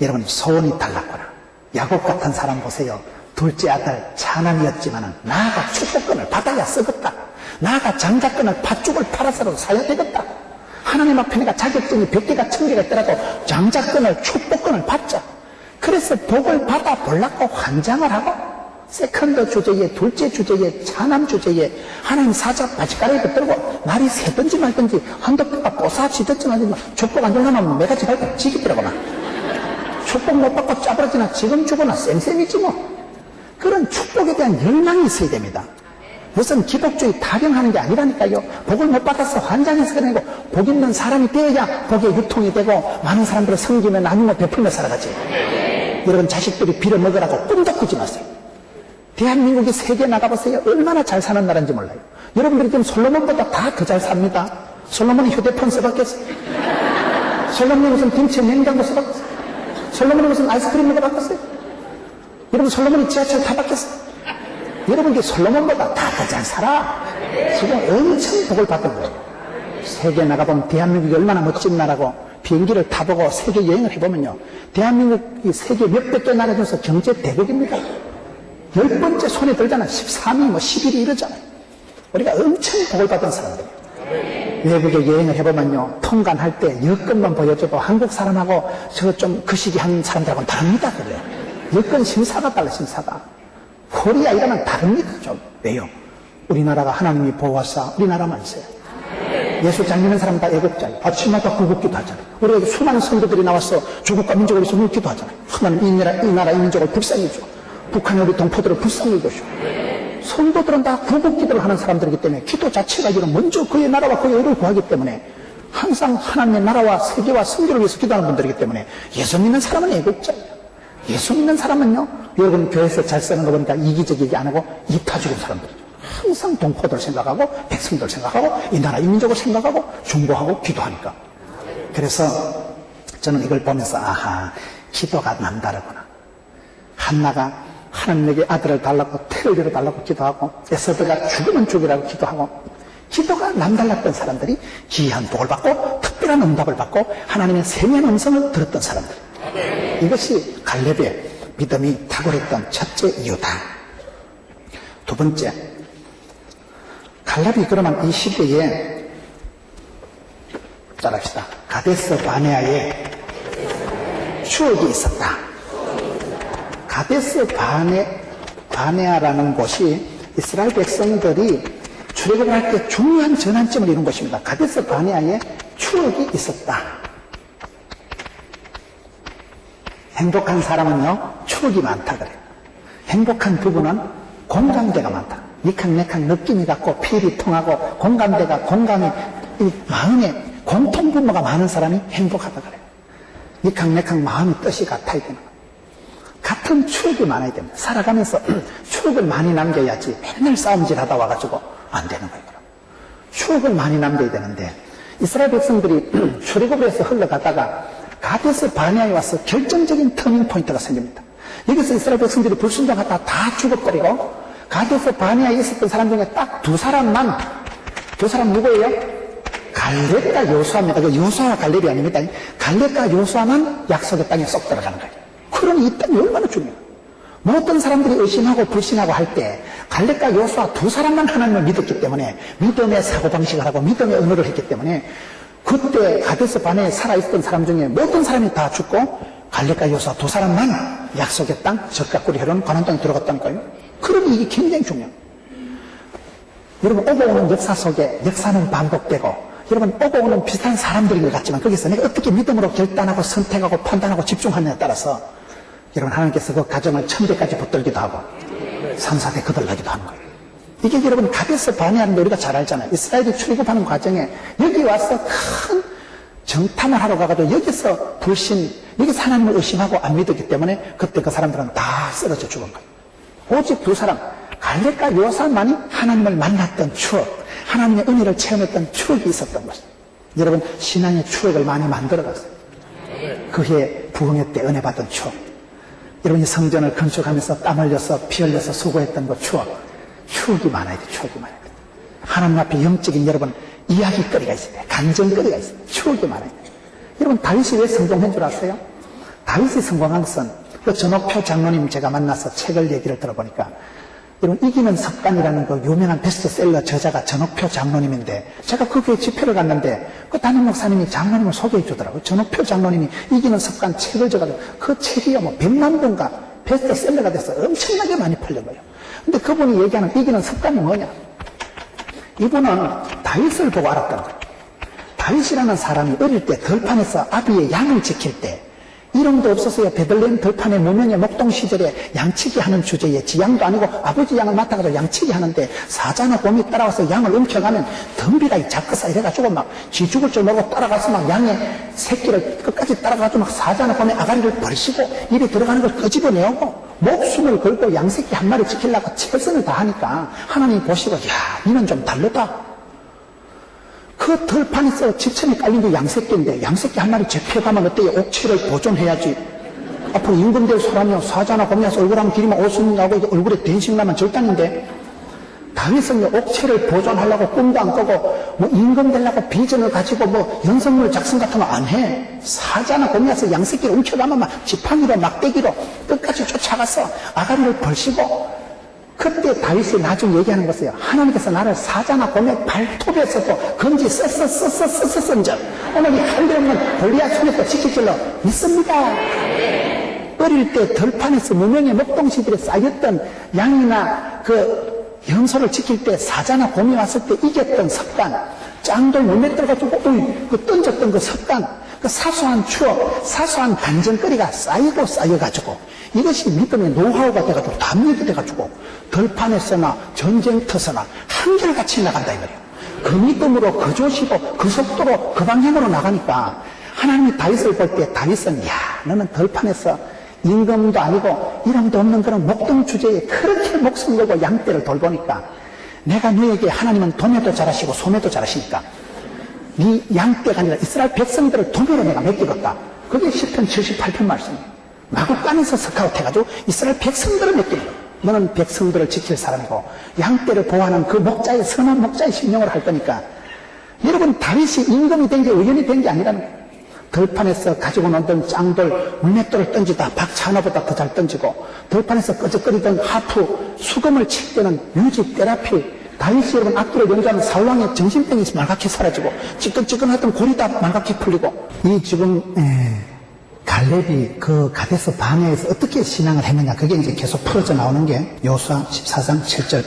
여러분 소원이 달랐구나. 야곱 같은 사람 보세요. 둘째 아들 차남이었지만 나아가 축복권을 받아야 쓰겠다. 나아가 장자권을 팥죽을 팔아서라도 사야 되겠다. 하나님 앞에 내가 자격증이 100개가 1000개가 있더라도 장자권을 축복권을 받자. 그래서 복을 받아 보려고 환장을 하고 세컨드 주제에 둘째 주제에 차남 주제에 하나님 사자 바지가랑이 붙들고 날이 새든지 말든지 한두 표가 뽀사지든지 말든지 축복 안 주려면 매가지 밟고 지기더라고 막. 축복 못 받고 짜부러지나 지금 죽어나 쌤쌤이지 뭐. 그런 축복에 대한 열망이 있어야 됩니다. 무슨 기독주의 타령하는 게 아니라니까요. 복을 못 받아서 환장해서 그런 거고 복 있는 사람이 되어야 복의 유통이 되고 많은 사람들을 섬기며 나누며 베풀며 살아가지. 여러분 자식들이 빌어먹으라고 꿈도 꾸지 마세요. 대한민국이 세계에 나가보세요. 얼마나 잘 사는 나라인지 몰라요. 여러분들이 지금 솔로몬보다 다 더 잘 삽니다. 솔로몬이 휴대폰 써봤겠어요? 솔로몬이 무슨 김치 냉장고 써봤겠어요? 솔로몬이 무슨 아이스크림 먹어봤겠어요? 여러분 솔로몬이 지하철 타봤겠어요? 여러분들이 솔로몬보다 다 더 잘 살아. 지금 엄청 복을 받은 거예요. 세계에 나가보면 대한민국이 얼마나 멋진 나라고 비행기를 타보고 세계 여행을 해보면요. 대한민국이 세계 몇백 개 나라 중에서 경제 대국입니다. 10번째 손에 들잖아요. 13위, 뭐 11위 이러잖아요. 우리가 엄청 복을 받은 사람들이에요. 외국에 여행을 해보면요. 통관할 때 여권만 보여줘도 한국 사람하고 저 좀 거시기 한 사람들하고는 다릅니다. 그래요. 여권 심사가 달라, 심사가. 코리아 이러면 다릅니다. 좀. 왜요? 우리나라가 하나님이 보호하사 우리나라만 있어요. 예수 잘 믿는 사람 다 애국자예요. 아침마다 구국기도 하잖아요. 우리가 수많은 성도들이 나와서 조국과 민족을 위해서 물기도 하잖아요. 하나님 이 나라 이 민족을 불쌍히 줘. 북한의 우리 동포들을 불쌍히 주시오. 성도들은 다 구국기도를 하는 사람들이기 때문에 기도 자체가 이런 먼저 그의 나라와 그의 의를 구하기 때문에 항상 하나님의 나라와 세계와 성교를 위해서 기도하는 분들이기 때문에 예수 믿는 사람은 애국자예요. 예수 믿는 사람은요, 여러분 교회에서 잘 쓰는 거 보니까 이기적이게 안 하고 이타주는 사람들이죠. 항상 동포들 생각하고 백성들 생각하고 이 나라 이 민족을 생각하고 중보하고 기도하니까. 그래서 저는 이걸 보면서 아하 기도가 남다르구나. 한나가 하나님에게 아들을 달라고 태를 이뤄달라고 기도하고 에서드가 죽으면 죽이라고 기도하고 기도가 남달랐던 사람들이 기이한 복을 받고 특별한 응답을 받고 하나님의 세미한 음성을 들었던 사람들. 이것이 갈렙의 믿음이 탁월했던 첫째 이유다. 두 번째, 갈렙이 그러면 이 시대에 따라합시다. 가데스 바네아에 추억이 있었다. 가데스 바네아라는 곳이 이스라엘 백성들이 출애굽을 할 때 중요한 전환점을 이룬 곳입니다. 가데스 바네아에 추억이 있었다. 행복한 사람은요 추억이 많다 그래요. 행복한 부부는 공감대가 많다. 니캉내캉 느낌이 같고 피리 통하고 공감이 이 마음에 공통분모가 많은 사람이 행복하다 그래요. 니캉내캉 마음이 뜻이 같아 있는 거예요. 같은 같은 추억이 많아야 됩니다. 살아가면서 추억을 많이 남겨야지 맨날 싸움질 하다 와가지고 안 되는 거예요. 추억을 많이 남겨야 되는데 이스라엘 백성들이 출애굽을 해서 흘러가다가 가데스 바네아에 와서 결정적인 터닝 포인트가 생깁니다. 여기서 이스라엘 백성들이 불순종하다가 다 죽어버리고 가데스 바네아에 있었던 사람 중에 딱 두 사람만, 두 사람 누구예요? 갈렙과 요수아입니다. 그 요수아와 갈렙이 아닙니다. 갈렙과 요수아만 약속의 땅에 쏙 들어가는 거예요. 그러니 이 땅이 얼마나 중요해요. 모든 사람들이 의심하고 불신하고 할 때 갈렙과 요수아 두 사람만 하나님을 믿었기 때문에 믿음의 사고방식을 하고 믿음의 언어를 했기 때문에 그때 가데스 바네아에 살아있었던 사람 중에 모든 사람이 다 죽고 갈렙과 요수아 두 사람만 약속의 땅, 적과 꿀이 흐르는 가나안 땅에 들어갔다니까요. 그러니 이게 굉장히 중요해요. 여러분 오고 오는 역사 속에 역사는 반복되고 여러분 오고 오는 비슷한 사람들인 것 같지만 거기서 내가 어떻게 믿음으로 결단하고 선택하고 판단하고 집중하느냐에 따라서 여러분 하나님께서 그 가정을 천대까지 붙들기도 하고 3, 4대 거들나기도 하는 거예요. 이게 여러분 가데스 바네아인데 우리가 잘 알잖아요. 이스라엘이 출애굽하는 과정에 여기 와서 큰 정탐을 하러 가가지고 여기서 불신, 여기서 하나님을 의심하고 안 믿었기 때문에 그때 그 사람들은 다 쓰러져 죽은 거예요. 오직 두 사람 갈렙과 요사만이 하나님을 만났던 추억, 하나님의 은혜를 체험했던 추억이 있었던 것입니다. 여러분 신앙의 추억을 많이 만들어갔어요. 그해 부흥회 때 은혜 받은 추억, 여러분이 성전을 건축하면서 땀 흘려서 피 흘려서 수고했던 그 추억이 많아야 돼. 추억이 많아야 돼. 하나님 앞에 영적인 여러분 이야기거리가 있어야 돼. 간증거리가 있어야 돼. 추억이 많아야 돼. 여러분 다윗이 왜 성공한 줄 아세요? 다윗이 성공한 것은 그 전옥표 장로님 제가 만나서 책을 얘기를 들어보니까 여러분 이기는 습관이라는 그 유명한 베스트셀러 저자가 전옥표 장로님인데 제가 그 교회 집회를 갔는데 그 담임 목사님이 장로님을 소개해 주더라고요. 전옥표 장로님이 이기는 습관 책을 적어서 그 책이요 뭐 100만 권가 베스트셀러가 돼서 엄청나게 많이 팔린 거예요. 근데 그분이 얘기하는 이기는 습관이 뭐냐? 이분은 다윗을 보고 알았던 거예요. 다윗이라는 사람이 어릴 때 들판에서 아비의 양을 지킬 때 이름도 없었어요. 베들레헴 들판의 무명의 목동 시절에 양치기 하는 주제에 지양도 아니고 아버지 양을 맡아가지고 양치기 하는데 사자나 곰이 따라와서 양을 움켜가면 덤비가 작거사 이래가지고 막 쥐 죽을 줄 모르고 따라가서 막 양의 새끼를 끝까지 따라가지고 막 사자나 곰의 아가리를 벌시고 입에 들어가는 걸 끄집어내오고 목숨을 걸고 양새끼 한 마리 지키려고 최선을 다하니까 하나님 보시고 야 니는 좀 다르다. 그 들판에서 지천이 깔린 게 양새끼인데 양새끼 한 마리 잡혀가면 어때요? 옥체를 보존해야지. 앞으로 임금될 사람이요 사자나 곰이어서 얼굴 한번 기리면 옷은 나고 얼굴에 된식 나면 절단인데 다윗은 옥체를 보존하려고 꿈도 안 꾸고 뭐 임금 되려고 비전을 가지고 뭐 연설문 작성 같은 거 안 해. 사자나 곰이어서 양새끼를 움켜가면 막 지팡이로 막대기로 끝까지 쫓아가서 아가리를 벌시고 그때 다윗이 나중에 얘기하는 것이에요. 하나님께서 나를 사자나 곰의 발톱에서도 건지 써 오늘 이 할례 없는 골리앗 손에서 지키길로 믿습니다. 어릴 때 들판에서 무명의 목동시들에 쌓였던 양이나 그 연소를 지킬 때 사자나 곰이 왔을 때 이겼던 습관, 짱돌 물맷들 가지고 그 던졌던 그 습관, 그 사소한 추억, 사소한 간증거리가 쌓여가지고 이것이 믿음의 노하우가 돼가지고 담력이 돼가지고 들판에서나 전쟁터서나 한결같이 나간다 이거예요. 그 믿음으로 그 조시고 그 속도로 그 방향으로 나가니까 하나님이 다윗을 볼 때 다윗은 야 너는 들판에서 임금도 아니고 이름도 없는 그런 목동 주제에 그렇게 목숨 걸고 양떼를 돌보니까 내가 너에게 하나님은 도매도 잘하시고 소매도 잘하시니까 네 양떼가 아니라 이스라엘 백성들을 도매로 내가 맡기겠다. 그게 시편 78편 말씀이에요. 마국간에서 스카우트해가지고 이스라엘 백성들을 맡기는 거예요. 너는 백성들을 지킬 사람이고 양떼를 보호하는 그 목자의 선한 목자의 심령을 할 거니까 여러분 다윗이 임금이 된 게 의연이 된 게 아니라는 거예요. 들판에서 가지고 놀던 짱돌 물맷돌을 던지다 박차 하나보다 더 잘 던지고 들판에서 끄적거리던 하프 수금을 칠 때는 뮤직 테라피 다윗이 여러분 악기를 연주하면 사울왕의 정신병이 말갛게 사라지고 찌끈찌끈하던 골이 다 말갛게 풀리고 이 지금 갈렙이 그 가데스 바네아에서 어떻게 신앙을 했느냐 그게 이제 계속 풀어져 나오는 게 여호수아 14장 7절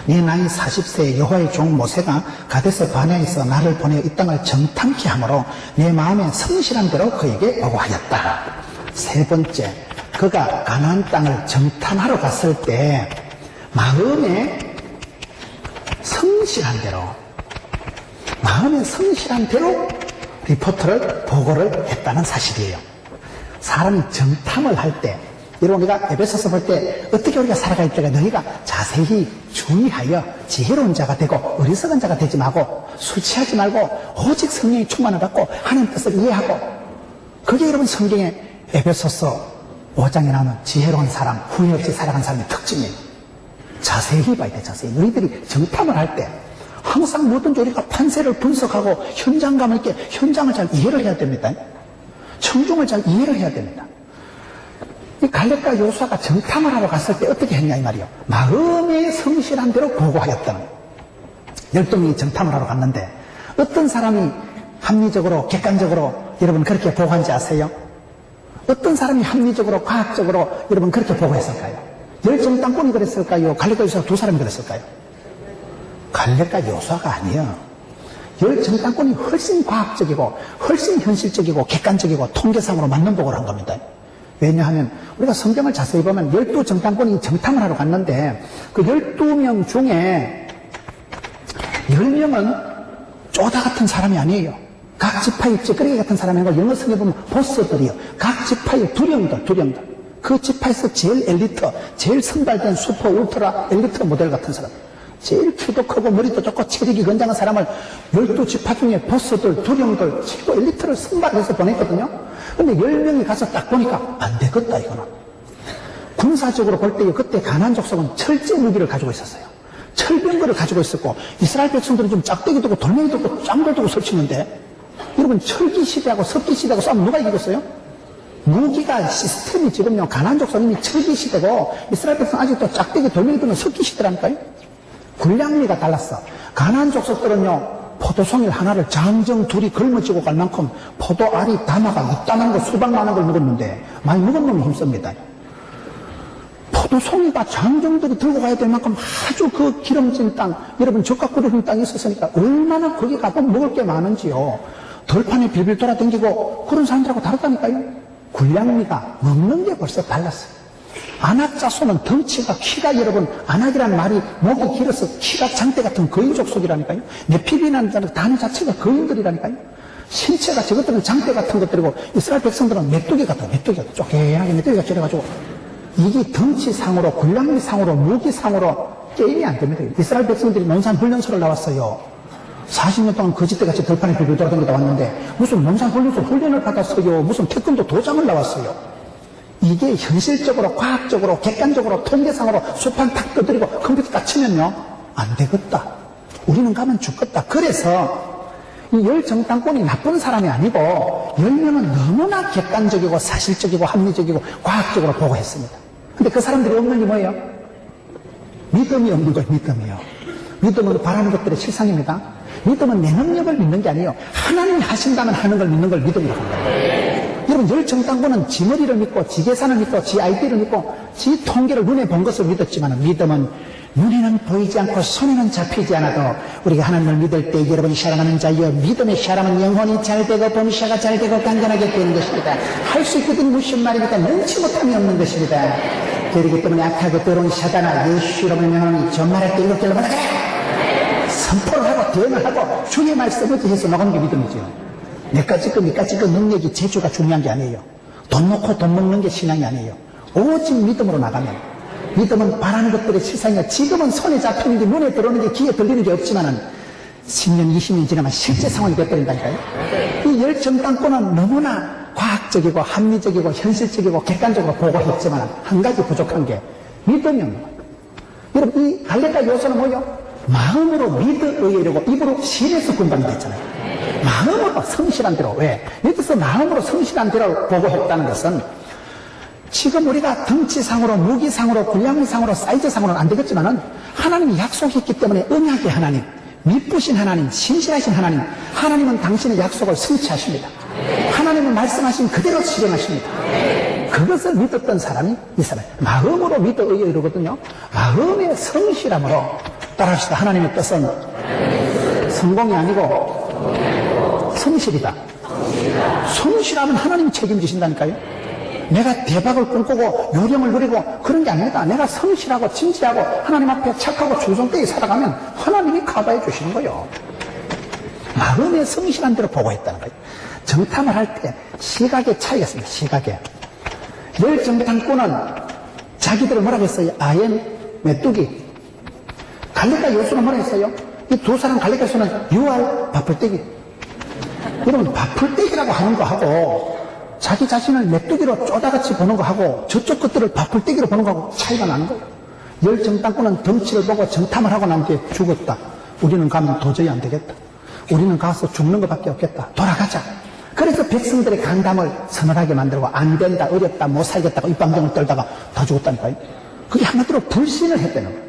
내 나이 40세에 여호와의 종 모세가 가데스 바네아에서 나를 보내어 이 땅을 정탐케 하므로 내 마음에 성실한 대로 그에게 보고하였다. 세 번째, 그가 가나안 땅을 정탐하러 갔을 때 마음에 성실한 대로 리포트를 보고를 했다는 사실이에요. 사람이 정탐을 할 때 여러분, 우리가 에베소서 볼 때 어떻게 우리가 살아갈 때가 너희가 자세히 주의하여 지혜로운 자가 되고 어리석은 자가 되지 말고 술 취하지 말고 오직 성령의 충만을 받고 하나님 뜻을 이해하고, 그게 여러분 성경의 에베소서 5장에 나오는 지혜로운 사람, 후회 없이 살아간 사람의 특징이에요. 자세히 봐야 돼, 자세히. 너희들이 정탐을 할 때 항상 뭐든지 우리가 판세를 분석하고 현장감을 있게 현장을 잘 이해를 해야 됩니다. 청중을 잘 이해를 해야 됩니다. 이 갈렙과 요수아가 정탐을 하러 갔을 때 어떻게 했냐 이 말이요. 마음에 성실한 대로 보고하였다는 거예요. 12명이 정탐을 하러 갔는데 어떤 사람이 합리적으로 객관적으로 여러분 그렇게 보고한지 아세요? 어떤 사람이 합리적으로 과학적으로 여러분 그렇게 보고했을까요? 열정땅꾼이 그랬을까요? 갈렙과 요수아 두 사람이 그랬을까요? 갈렙과 요수아가 아니에요. 열정땅꾼이 훨씬 과학적이고 훨씬 현실적이고 객관적이고 통계상으로 맞는 보고를 한 겁니다. 왜냐하면 우리가 성경을 자세히 보면 12정탐꾼이 정탐을 하러 갔는데 그 12명 중에 10명은 쪼다 같은 사람이 아니에요. 각 지파의 찌끄레기 같은 사람이 아니고 영어 성경에 보면 보스들이요. 각 지파의 두령들. 그 지파에서 제일 엘리트, 제일 선발된 슈퍼 울트라 엘리트 모델 같은 사람. 제일 키도 크고 머리도 좋고 체력이 건장한 사람을 12지파 중에 보스들, 두령들, 최고 엘리트를 선발해서 보냈거든요. 근데 10명이 가서 딱 보니까 안 되겠다 이거는. 군사적으로 볼 때 그때 가나안 족속은 철제 무기를 가지고 있었어요. 철병거를 가지고 있었고 이스라엘 백성들은 좀 짝대기 두고 돌멩이 두고 짱돌 두고 설치는데, 여러분 철기 시대하고 석기 시대하고 싸우면 누가 이기겠어요? 무기가 시스템이 지금요 가나안 족속은 이미 철기 시대고 이스라엘 백성 아직도 짝대기 돌멩이 두면 석기 시대라니까요. 군량미가 달랐어. 가나안 족속들은요 포도송이 하나를 장정 둘이 걸머쥐고 갈 만큼 포도알이 담아가 이따만 거 수박 많은 걸 먹었는데 많이 먹은 놈이 힘씁니다. 포도송이가 장정들이 들고 가야 될 만큼 아주 그 기름진 땅, 여러분 적과 꿀을 땅이 있었으니까 얼마나 거기 가보면 먹을 게 많은지요. 덜판에 빌빌 돌아다니고 그런 사람들하고 다르다니까요. 군량미가 먹는 게 벌써 달랐어요. 아낙 자손은 덩치가 키가 여러분 아낙이라는 말이 목이 길어서 키가 장대 같은 거인 족속이라니까요. 네피비라는 단어 자체가 거인들이라니까요. 신체가 저것들은 장대 같은 것들이고 이스라엘 백성들은 메뚜기 같은 쪼개하게 메뚜기가 저래가지고 이게 덩치상으로 군량미상으로 무기상으로 게임이 안 됩니다. 이스라엘 백성들이 논산훈련소를 나왔어요. 40년 동안 거짓대같이 들판에 빌빌 돌아다니다 왔는데 무슨 논산훈련소 훈련을 받았어요. 무슨 태권도 도장을 나왔어요. 이게 현실적으로 과학적으로 객관적으로 통계상으로 수판 탁 떠들이고 컴퓨터 딱 치면요 안 되겠다. 우리는 가면 죽겠다. 그래서 이 열정당권이 나쁜 사람이 아니고 10명은 너무나 객관적이고 사실적이고 합리적이고 과학적으로 보고했습니다. 근데 그 사람들이 없는 게 뭐예요? 믿음이 없는 거예요. 믿음은 바라는 것들의 실상입니다. 믿음은 내 능력을 믿는 게 아니에요. 하나님이 하신다면 하는 걸 믿는 걸 믿음이라고 합니다. 여러분 열정당군은 지 머리를 믿고 지 계산을 믿고 지 아이디를 믿고 지 통계를 눈에 본 것을 믿었지만 믿음은 눈에는 보이지 않고 손에는 잡히지 않아도 우리가 하나님을 믿을 때 여러분 사랑하는 자여 믿음의 사람은 영혼이 잘 되고 범사가 잘 되고 강건하게 되는 것입니다. 할 수 있거든 무슨 말입니까? 능치 못함이 없는 것입니다. 그렇기 때문에 악하고 더러운 사단아 예수로 명하니 전말할 때 일곱 결로 받아라. 선포를 하고 대응을 하고 주의 말씀을 해서 나가는 게 믿음이죠. 내까지 거 능력이 재주가 중요한 게 아니에요. 돈 놓고 돈 먹는 게 신앙이 아니에요. 오직 믿음으로 나가면 믿음은 바라는 것들의 실상이야. 지금은 손에 잡히는 게 눈에 들어오는 게 귀에 들리는 게 없지만은 10년 20년 지나면 실제 상황이 돼버린다니까요. 이 열정당권은 너무나 과학적이고 합리적이고 현실적이고 객관적으로 보고했지만 한 가지 부족한 게 믿음이 없는 거예요. 여러분 이 갈렙과 요소는 뭐예요? 마음으로 믿으려고 입으로 신에서 분방이 됐잖아요. 마음으로 성실한 대로. 왜? 여기서 마음으로 성실한 대로 보고했다는 것은 지금 우리가 덩치상으로 무기상으로 분량상으로 사이즈상으로는 안 되겠지만은 하나님이 약속했기 때문에 언약의 하나님, 미쁘신 하나님, 신실하신 하나님, 하나님은 당신의 약속을 성취하십니다. 하나님은 말씀하신 그대로 실행하십니다. 그것을 믿었던 사람이 이스라엘. 마음으로 믿어 이러거든요. 마음의 성실함으로 따라합시다. 하나님의 뜻은 성공이 아니고 성실이다. 성실하면 하나님 책임지신다니까요. 내가 대박을 꿈꾸고 요령을 누리고 그런 게 아닙니다. 내가 성실하고 진지하고 하나님 앞에 착하고 충성되게 살아가면 하나님이 커버해 주시는 거예요. 마음의 성실한 대로 보고했다는 거예요. 정탐을 할 때 시각의 차이가 있습니다. 시각에. 열 정탐꾼은 자기들을 뭐라고 했어요? 아엠 메뚜기. 갈렙과 여호수는 뭐라고 했어요? 이 두 사람 갈렙과 여호수는 유알 바풀떼기. 여러분, 바풀떼기라고 하는 거하고 자기 자신을 메뚜기로 쪼다같이 보는 거하고 저쪽 것들을 바풀떼기로 보는 거하고 차이가 나는 거예요. 열 정탐꾼은 덩치를 보고 정탐을 하고 난 뒤에 죽었다. 우리는 가면 도저히 안 되겠다. 우리는 가서 죽는 것밖에 없겠다. 돌아가자. 그래서 백성들의 강담을 서늘하게 만들고 안 된다, 어렵다, 못 살겠다고 입방정을 떨다가 다 죽었다니까요. 그게 한마디로 불신을 했다는 거예요.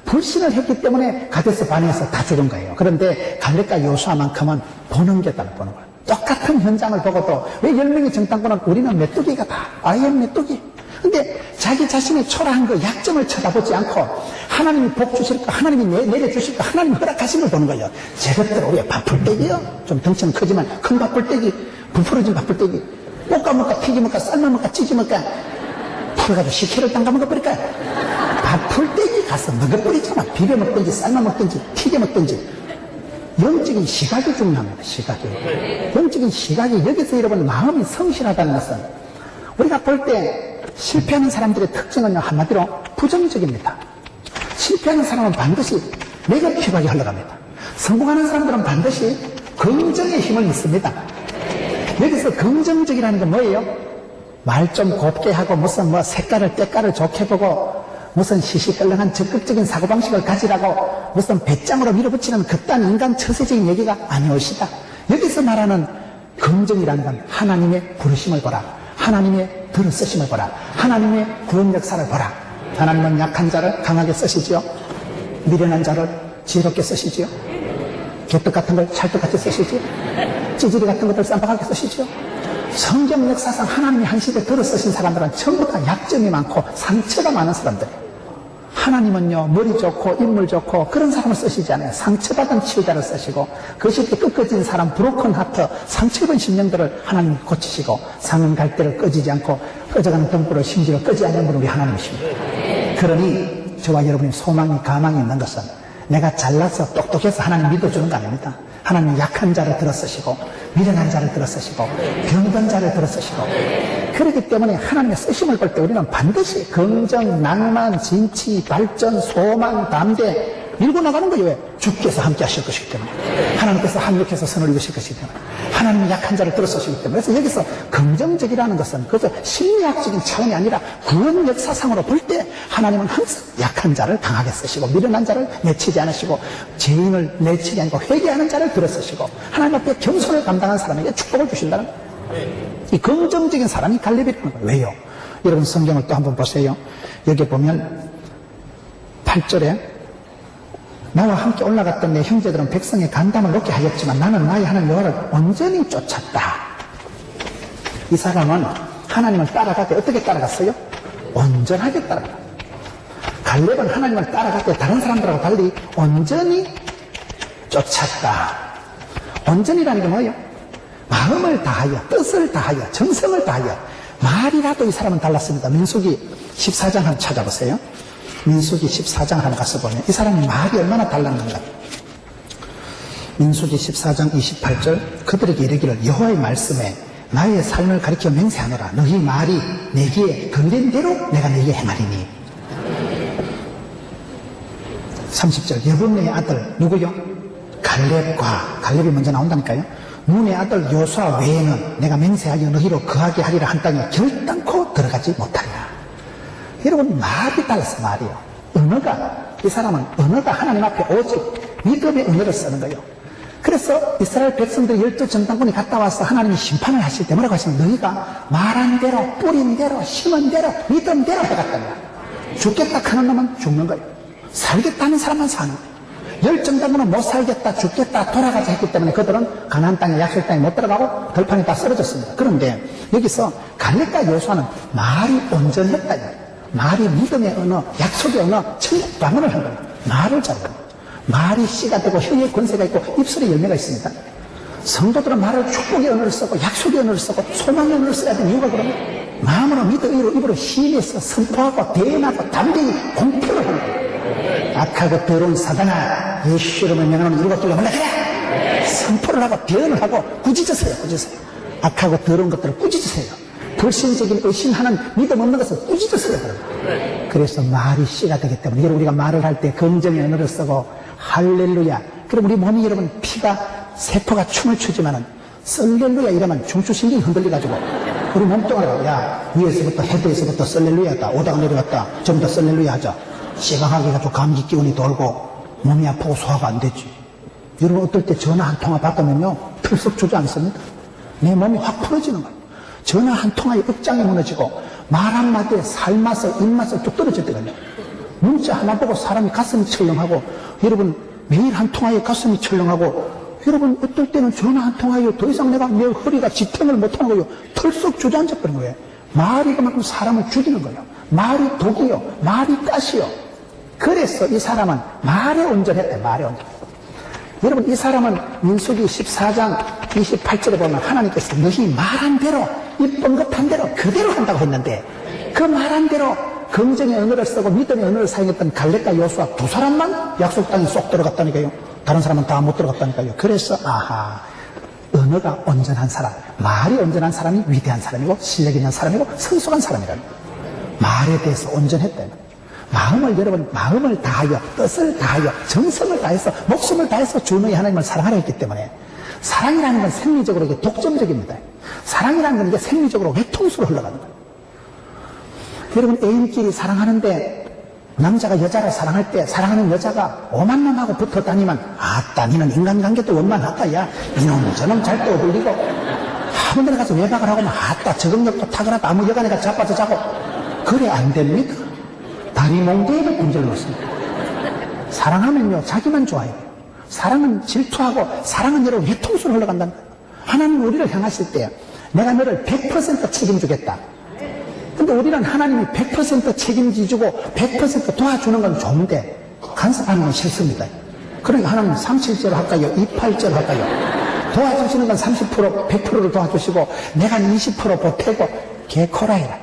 불신을 했기 때문에 가데스 바네에서 다 죽은 거예요. 그런데 갈렙과 여호수아만큼은 보는 게 다르다, 보는 거예요. 똑같은 현장을 보고도 왜 10명의 정탐꾼은 우리는 메뚜기가 다 아예 메뚜기. 근데 자기 자신의 초라한 그 약점을 쳐다보지 않고 하나님이 복 주실까, 하나님이 내려주실까, 하나님이 허락하신 걸 보는 거예요. 저것들 우리가 바풀떼기요. 좀 덩치는 크지만 큰 바풀떼기, 부풀어진 바풀떼기. 볶아 먹까, 튀기 먹까, 삶아 먹까, 찌지 먹까, 풀어가지고 식혜를 담가 먹어버릴까. 바풀떼기 가서 먹어버리잖아. 비벼 먹든지 삶아 먹든지 튀겨 먹든지. 영적인 시각이 중요합니다. 시각이. 영적인 시각이 여기서 여러분 마음이 성실하다는 것은 우리가 볼 때 실패하는 사람들의 특징은요, 한마디로 부정적입니다. 실패하는 사람은 반드시 네거티브하게 흘러갑니다. 성공하는 사람들은 반드시 긍정의 힘을 믿습니다. 여기서 긍정적이라는 건 뭐예요? 말 좀 곱게 하고 무슨 색깔을 때깔을 좋게 보고 무슨 시시껄렁한 적극적인 사고방식을 가지라고 무슨 배짱으로 밀어붙이는 그딴 인간 처세적인 얘기가 아니오시다. 여기서 말하는 긍정이라는 건 하나님의 부르심을 보라. 하나님의 들어쓰심을 보라. 하나님의 구원 역사를 보라. 하나님은 약한 자를 강하게 쓰시지요. 미련한 자를 지혜롭게 쓰시지요. 개떡 같은 걸 찰떡같이 쓰시지요. 찌질이 같은 것들 쌈박하게 쓰시지요. 성경 역사상 하나님이 한 시대 들어 쓰신 사람들은 전부 다 약점이 많고 상처가 많은 사람들이에요. 하나님은요, 머리 좋고 인물 좋고 그런 사람을 쓰시지 않아요. 상처받은 치유자를 쓰시고 그것이 꺾어진 사람, 브로큰 하트, 상처 입은 심령들을 하나님이 고치시고 상은 갈대를 꺼지지 않고 꺼져가는 등불을 심지어 꺼지 않는 분이 우리 하나님이십니다. 그러니 저와 여러분이 소망이 가망이 있는 것은 내가 잘나서 똑똑해서 하나님 믿어주는 거 아닙니다. 하나님 약한 자를 들어쓰시고 미련한 자를 들어쓰시고 병든 자를 들어쓰시고 그렇기 때문에 하나님의 쓰심을 볼 때 우리는 반드시 긍정, 낭만, 진치, 발전, 소망, 담대 밀고 나가는 거예요. 왜? 주께서 함께 하실 것이기 때문에 하나님께서 합력해서 선을 이루실 것이기 때문에 하나님이 약한 자를 들어쓰시기 때문에 그래서 여기서 긍정적이라는 것은 그저 심리학적인 차원이 아니라 구원 역사상으로 볼 때 하나님은 항상 약한 자를 강하게 쓰시고 미련한 자를 내치지 않으시고 죄인을 내치지 않고 회개하는 자를 들어쓰시고 하나님 앞에 겸손을 감당한 사람에게 축복을 주신다는 거예요. 이 긍정적인 사람이 갈렙이라는 거예요. 왜요? 여러분 성경을 또 한번 보세요. 여기 보면 8절에 나와 함께 올라갔던 내 형제들은 백성의 간담을 놓게 하였지만 나는 나의 하나님 여호와를 온전히 쫓았다. 이 사람은 하나님을 따라갈 때 어떻게 따라갔어요? 온전하게 따라갔다. 갈렙은 하나님을 따라갈 때 다른 사람들하고 달리 온전히 쫓았다. 온전이라는 게 뭐예요? 마음을 다하여, 뜻을 다하여, 정성을 다하여. 말이라도 이 사람은 달랐습니다. 민수기 14장 한번 찾아보세요. 민수기 14장 한번 가서 보면 이 사람이 말이 얼마나 달랐는가. 민수기 14장 28절 그들에게 이르기를 여호와의 말씀에 나의 삶을 가리켜 맹세하노라. 너희 말이 내게 들린 대로 내가 너희에게 행하리니. 30절 여분의 아들 누구요? 갈렙이 먼저 나온다니까요. 눈의 아들 여호수아 외에는 내가 맹세하여 너희로 거하게 하리라 한 땅에 결단코 들어가지 못하리라. 여러분 말이 달라서 말이요. 언어가 이 사람은 언어가 하나님 앞에 오직 믿음의 언어를 쓰는 거예요. 그래서 이스라엘 백성들이 12 정탐꾼이 갔다 와서 하나님이 심판을 하실 때 뭐라고 하시면 너희가 말한 대로 뿌린 대로 심은 대로 믿은 대로 해갔다는 거야. 죽겠다 하는 놈은 죽는 거예요. 살겠다는 사람만 사는 거예요. 10 정탐꾼은 못 살겠다 죽겠다 돌아가자 했기 때문에 그들은 가나안 땅에 약속 땅에 못 들어가고 들판에 다 쓰러졌습니다. 그런데 여기서 갈렙과 여호수아는 말이 온전했다. 말이 믿음의 언어, 약속의 언어, 천국 방언을 한 거예요. 말을 잘해요. 말이 씨가 되고 혀에 권세가 있고 입술에 열매가 있습니다. 성도들은 말을 축복의 언어를 쓰고 약속의 언어를 쓰고 소망의 언어를 써야 되는 이유가 그러면 마음으로 믿음으로 입으로 힘내서 선포하고 대언하고 담대히 공표를 하는 거예요. 악하고 더러운 사단아 예수 이름을 명하는 이루고 길러 몰라라. 선포를 하고 대언을 하고 꾸짖으세요. 꾸짖으세요. 악하고 더러운 것들을 꾸짖으세요. 불신적인 의심하는 믿음 없는 것은 꾸짖었어요. 그래서 말이 씨가 되기 때문에 여러분 우리가 말을 할 때 긍정의 언어를 쓰고 할렐루야. 그럼 우리 몸이 여러분 피가 세포가 춤을 추지만은 썰렐루야 이러면 중추신경이 흔들려가지고 우리 몸뚱아리가 야 위에서부터 헤드에서부터 썰렐루야다 오다가 내려갔다 좀 더 썰렐루야 하자. 시강하게 해가지고 감기 기운이 돌고 몸이 아프고 소화가 안 되지. 여러분 어떨 때 전화 한 통화 받으면요 털썩 주저앉습니다. 내 몸이 확 풀어지는 거예요. 전화 한 통화에 억장이 무너지고 말 한마디에 살맛을 입맛을 뚝 떨어질 때거든요. 문자 하나 보고 사람이 가슴이 철렁하고 여러분 매일 한 통화에 가슴이 철렁하고 여러분 어떨 때는 전화 한 통화에 더 이상 내가 내 허리가 지탱을 못하는 거예요. 털썩 주저앉아 버린 거예요. 말이 그만큼 사람을 죽이는 거예요. 말이 독이요. 말이 가시요. 그래서 이 사람은 말에 온전했대. 말에 온전. 여러분 이 사람은 민수기 14장 28절에 보면 하나님께서 너희 말한 대로 이 뻥긋한 대로 그대로 한다고 했는데 그 말한 대로 긍정의 언어를 쓰고 믿음의 언어를 사용했던 갈렙과 요수아 두 사람만 약속 땅에 쏙 들어갔다니까요. 다른 사람은 다 못 들어갔다니까요. 그래서 아하 언어가 온전한 사람, 말이 온전한 사람이 위대한 사람이고 실력 있는 사람이고 성숙한 사람이라는 거예요. 말에 대해서 온전했다. 마음을 여러분 마음을 다하여 뜻을 다하여 정성을 다해서 목숨을 다해서 주 너희 하나님을 사랑하려 했기 때문에 사랑이라는 건 생리적으로 이게 독점적입니다. 사랑이라는 건 이게 생리적으로 외통수로 흘러가는 거예요. 여러분 애인끼리 사랑하는데 남자가 여자를 사랑할 때 사랑하는 여자가 오만 놈하고 붙어 다니면 아따 니는 인간관계도 원만하다 야 이놈 저놈 잘 또 어울리고 아무 데나 가서 외박을 하고 아따 적응력도 탁월하다 아무 여간에 가서 자빠져 자고 그래 안 됩니다. 다리 몽대에도 문제를 놓습니다. 사랑하면요 자기만 좋아해요. 사랑은 질투하고 사랑은 여러분 외통수로 흘러간다는 거예요. 하나님 우리를 향하실 때 내가 너를 100% 책임주겠다. 근데 우리는 하나님이 100% 책임지주고 100% 도와주는 건 좋은데 간섭하는 건 싫습니다. 그러니까 하나님 37절 할까요? 28절 할까요? 도와주시는 건 30% 100%를 도와주시고 내가 20% 보태고 개코라이라.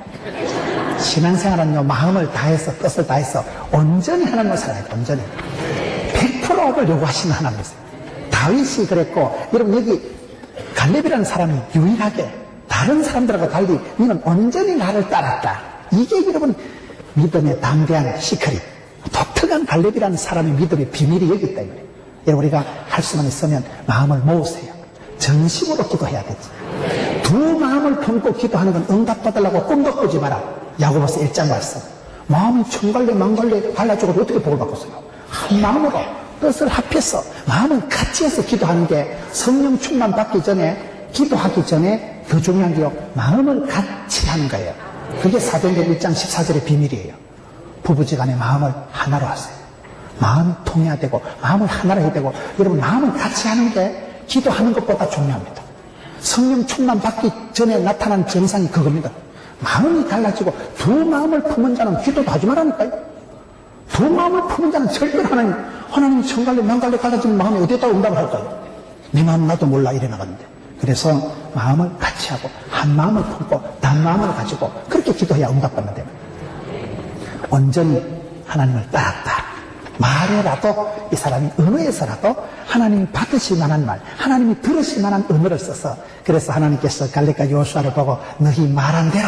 신앙생활은요 마음을 다해서 뜻을 다해서 온전히 하나님을 사랑해요. 온전히 100%를 요구하시는 하나님이세요. 다윗이 그랬고 여러분 여기 갈렙이라는 사람이 유일하게 다른 사람들하고 달리 너는 온전히 나를 따랐다. 이게 여러분 믿음의 담대한 시크릿 독특한 갈렙이라는 사람의 믿음의 비밀이 여기 있다. 여러분 우리가 할 수만 있으면 마음을 모으세요. 전심으로 기도해야 되지. 두 마음을 품고 기도하는 건 응답받으려고 꿈도 꾸지 마라. 야고보서 1장 말씀. 마음이 천갈래 만갈래 갈라져도 어떻게 복을 받겠어요. 한 마음으로 뜻을 합해서 마음을 같이 해서 기도하는 게 성령 충만 받기 전에 기도하기 전에 더 중요한 게요 마음을 같이 하는 거예요. 그게 사도행전 1장 14절의 비밀이에요. 부부지간에 마음을 하나로 하세요. 마음이 통해야 되고 마음을 하나로 해야 되고 여러분 마음을 같이 하는 게 기도하는 것보다 중요합니다. 성령 충만 받기 전에 나타난 증상이 그겁니다. 마음이 달라지고 두 마음을 품은 자는 기도도 하지 말라니까요. 두 마음을 품은 자는 절대로 하나님 천갈래 만갈래 갈라지는 마음이 어디에다 응답을 할까요? 내 마음 나도 몰라 이래 나갔는데. 그래서 마음을 같이 하고 한 마음을 품고 단 마음을 가지고 그렇게 기도해야 응답받는 됩니다. 온전히 하나님을 따랐다. 말에라도 이 사람이 언어에서라도 하나님이 받으실 만한 말, 하나님이 들으실 만한 언어를 써서 그래서 하나님께서 갈렙과 요수아를 보고 너희 말한 대로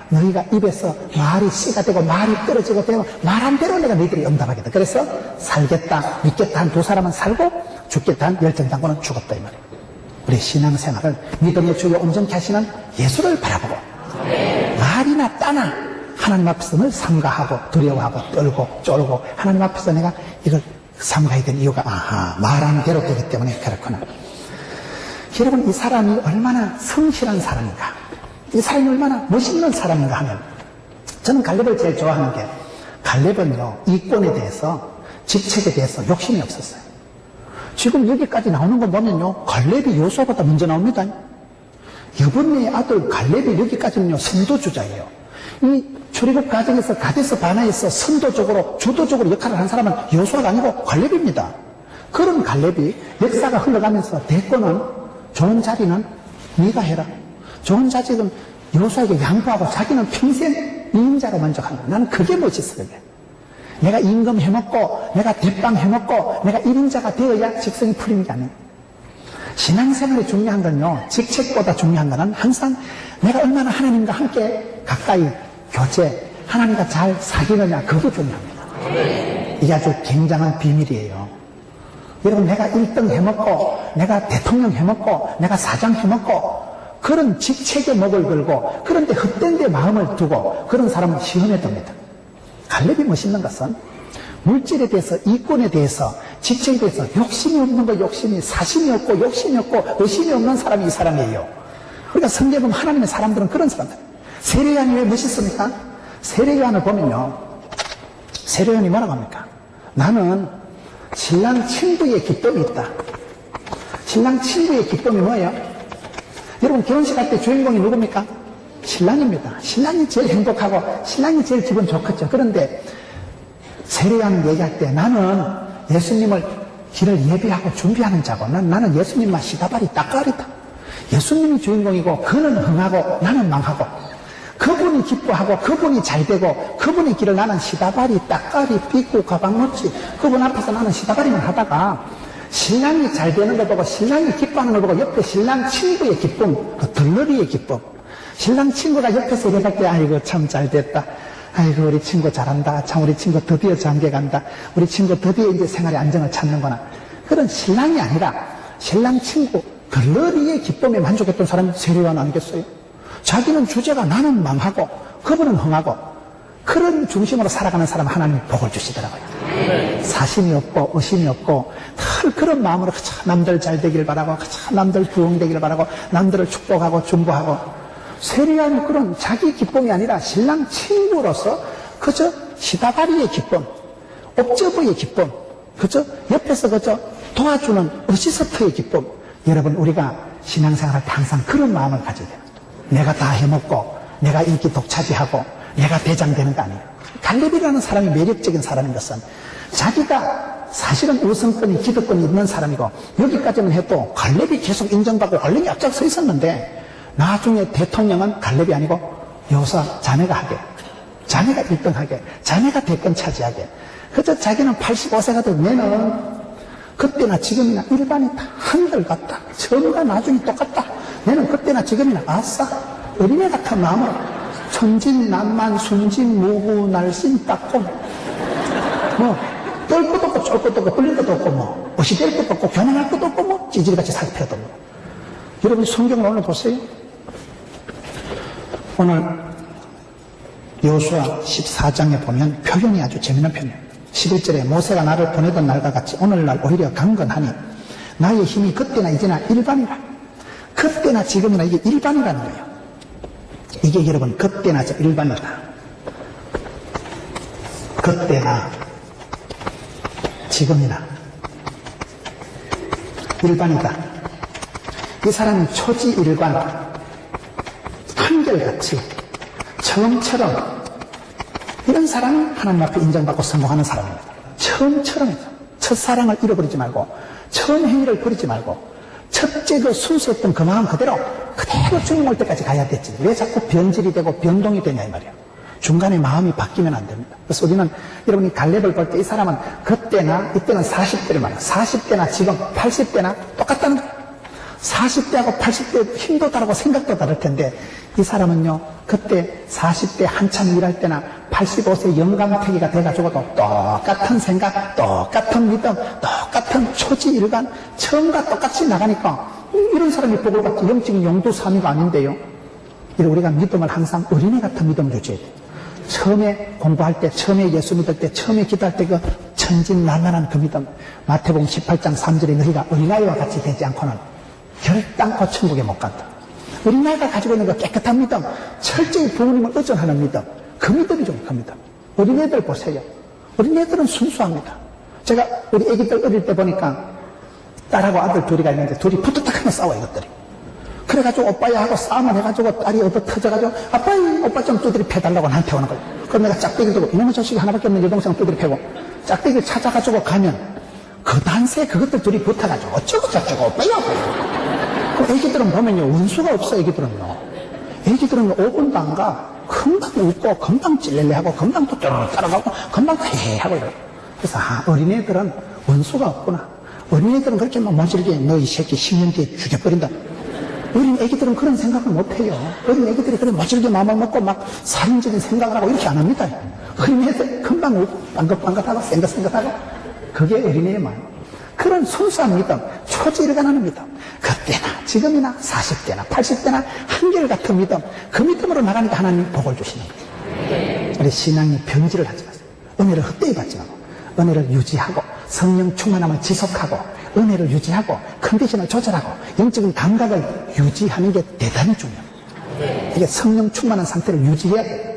너희가 입에서 말이 씨가 되고 말이 떨어지고 되고 말한 대로 내가 너희들이 응답하겠다. 그래서 살겠다, 믿겠다 한 두 사람은 살고 죽겠다 한 열정당고는 죽었다 이 말이에요. 우리 신앙생활을 믿음의 주요 온전케 하시는 예수를 바라보고 말이나 따나 하나님 앞에서 늘 삼가하고 두려워하고 떨고 쫄고 하나님 앞에서 내가 이걸 삼가야 되는 이유가 아하 말한 대로 되기 때문에 그렇구나. 여러분 이 사람이 얼마나 성실한 사람인가 이 사람이 얼마나 멋있는 사람인가 하면 저는 갈렙을 제일 좋아하는 게 갈렙은요 이권에 대해서 직책에 대해서 욕심이 없었어요. 지금 여기까지 나오는 거 보면요 갈렙이 요수아보다 먼저 나옵니다. 여분의 아들 갈렙이 여기까지는요 선도주자예요. 이 출애굽 과정에서 가데스 바나에서 선도적으로 주도적으로 역할을 한 사람은 요수아가 아니고 갈렙입니다. 그런 갈렙이 역사가 흘러가면서 대권은 좋은 자리는 네가 해라. 좋은 자직은 요수아에게 양보하고 자기는 평생 이임자로 만족하는 거야. 나는 그게 멋있어요. 내가 임금 해먹고 내가 대빵 해먹고 내가 1인자가 되어야 직성이 풀리는 게 아니에요. 신앙생활이 중요한 건요, 직책보다 중요한 거는 항상 내가 얼마나 하나님과 함께 가까이 교제, 하나님과 잘 사귀느냐, 그거 중요합니다. 이게 아주 굉장한 비밀이에요. 여러분, 내가 1등 해먹고, 내가 대통령 해먹고, 내가 사장 해먹고, 그런 직책에 목을 걸고, 그런데 헛된 데 마음을 두고, 그런 사람은 시험에 듭니다. 갈렙이 멋있는 것은 물질에 대해서, 이권에 대해서, 직책에 대해서 욕심이 없는 거, 욕심이, 사심이 없고, 욕심이 없고, 의심이 없는 사람이 이 사람이에요. 그러니까 성경에 보면 하나님의 사람들은 그런 사람들. 세례요한이 왜 멋있습니까? 세례요한을 보면요, 세례요한이 뭐라고 합니까? 나는 신랑 친구의 기쁨이 있다. 신랑 친구의 기쁨이 뭐예요? 여러분, 결혼식 할 때 주인공이 누굽니까? 신랑입니다. 신랑이 제일 행복하고 신랑이 제일 기분 좋겠죠. 그런데 세례요한 얘기할 때 나는 예수님을 길을 예비하고 준비하는 자고, 나는 예수님만 시다발이 따까리다. 예수님이 주인공이고 그는 흥하고 나는 망하고, 그분이 기뻐하고 그분이 잘되고 그분의 길을 나는 시다발이 따까리 삐고 가방 놓지, 그분 앞에서 나는 시다발이만 하다가 신랑이 잘되는 거 보고, 신랑이 기뻐하는 걸 보고 옆에 신랑 친구의 기쁨, 그 들러리의 기쁨, 신랑 친구가 옆에서 이래갈 때 아이고 참 잘됐다, 아이고 우리 친구 잘한다, 참 우리 친구 드디어 장계 간다, 우리 친구 드디어 이제 생활의 안정을 찾는구나, 그런 신랑이 아니라 신랑 친구 들러리의 기쁨에 만족했던 사람이 세례요한 아니겠어요? 자기는 주제가 나는 망하고 그분은 흥하고, 그런 중심으로 살아가는 사람 하나님이 복을 주시더라고요. 사심이 없고 의심이 없고 늘 그런 마음으로 그저 남들 잘 되길 바라고, 그저 남들 부흥되길 바라고, 남들을 축복하고 중보하고, 세례요한이 그런 자기 기쁨이 아니라 신랑 친구로서 그저 시다바리의 기쁨, 옵저버의 기쁨, 그저 옆에서 그저 도와주는 어시스트의 기쁨. 여러분, 우리가 신앙생활할 때 항상 그런 마음을 가져야 돼요. 내가 다 해먹고 내가 인기 독차지하고 내가 대장 되는 거 아니에요. 갈렙이라는 사람이 매력적인 사람인 것은 자기가 사실은 우선권이, 기득권이 있는 사람이고, 여기까지는 해도 갈렙이 계속 인정받고 갈렙이 앞장서 있었는데, 나중에 대통령은 갈렙이 아니고 여호수아 자네가 하게, 자네가 1등 하게, 자네가 대권 차지하게. 그저 자기는 85세가 된 내는 그때나 지금이나 일반이다, 한결같다, 처음과 나중이 똑같다, 내는 그때나 지금이나 아싸 어린애 같은 마음으로 천진난만 순진무구 날씬 닦고, 뭐 떨 것도 없고 쫄 것도 없고 끌릴 것도 없고, 뭐 어시될 것도 없고 교만할 것도 없고, 뭐 찌질이같이 살 필요도 없고. 여러분, 성경을 오늘 보세요. 오늘 여호수아 14장에 보면 표현이 아주 재미있는 표현이에요. 11절에 모세가 나를 보내던 날과 같이 오늘날 오히려 강건하니 나의 힘이 그때나 이제나 일반이라. 그때나 지금이나 이게 일반이라는 거예요. 이게 여러분 그때나 일반이다. 그때나 지금이나 일반이다. 이 사람은 초지일관, 한결같이 처음처럼, 이런 사람이 하나님 앞에 인정받고 성공하는 사람입니다. 처음처럼 첫사랑을 잃어버리지 말고, 처음 행위를 버리지 말고, 첫째 그 순수했던 그 마음 그대로 주님 올 때까지 가야 됐지. 왜 자꾸 변질이 되고 변동이 되냐 이 말이에요. 중간에 마음이 바뀌면 안 됩니다. 그래서 우리는, 여러분이 갈렙을 볼 때 이 사람은 그때나, 이때는 40대를 말해요. 40대나 지금 80대나 똑같다는 거예요. 40대하고 80대 힘도 다르고 생각도 다를 텐데, 이 사람은요, 그때 40대 한참 일할 때나 85세 영감태기가 돼가지고도 똑같은 생각, 똑같은 믿음, 똑같은 초지일관, 처음과 똑같이 나가니까 이런 사람이 복을 받지, 영적인 용두사미가 아닌데요. 우리가 믿음을 항상 어린애 같은 믿음을 유지해야 돼요. 처음에 공부할 때, 처음에 예수 믿을 때, 처음에 기도할 때 그 천진난만한 그 믿음, 마태복음 18장 3절에 너희가 어린아이와 같이 되지 않고는 결단코 천국에 못 간다. 어린아이가 가지고 있는 그 깨끗한 믿음, 철저히 부모님을 의존하는 믿음, 그 믿음이죠, 그 믿음. 어린애들 보세요. 어린애들은 순수합니다. 제가 우리 애기들 어릴 때 보니까 딸하고 아들 둘이가 있는데 둘이 부뚜딱하면 싸워, 이것들이. 그래가지고 오빠야 하고 싸움을 해가지고 딸이 얻어 터져가지고 아빠이 오빠 좀 두드리 패달라고 나한테 오는 거예요. 그럼 내가 짝대기를 들고, 이놈의 자식이 하나밖에 없는 여동생을 두드리 패고 짝대기를 찾아가지고 가면 그 단세 그것들 둘이 붙어가지고 어쩌고 저쩌고 오빠야. 그 애기들은 보면요, 원수가 없어. 애기들은요 5분도 안 가. 금방 웃고 금방 찔렐레 하고 금방 또 따라가고 금방 또 헤헤 하고 이래요. 그래서 어린애들은 원수가 없구나. 어린애들은 그렇게 막 모질게 너 이 새끼 10년 뒤에 죽여버린다. 어린 애기들은 그런 생각을 못해요. 어린 애기들이 그런 모질게 마음을 먹고 막 살인적인 생각을 하고 이렇게 안 합니다. 어린애들 금방 웃고 빵긋빵긋하고 생긋생긋하고 그게 어린애의 마음. 그런 순수한 믿음, 초지일관하는 믿음, 그때나 지금이나 40대나 80대나 한결같은 믿음, 그 믿음으로 나가니까 하나님이 복을 주시는 거예요. 우리 신앙이 변질을 하지 마세요. 은혜를 헛되이 받지 말고 은혜를 유지하고 성령 충만함을 지속하고 은혜를 유지하고 컨디션을 조절하고 영적인 감각을 유지하는 게 대단히 중요해요. 이게 성령 충만한 상태를 유지해야 돼요.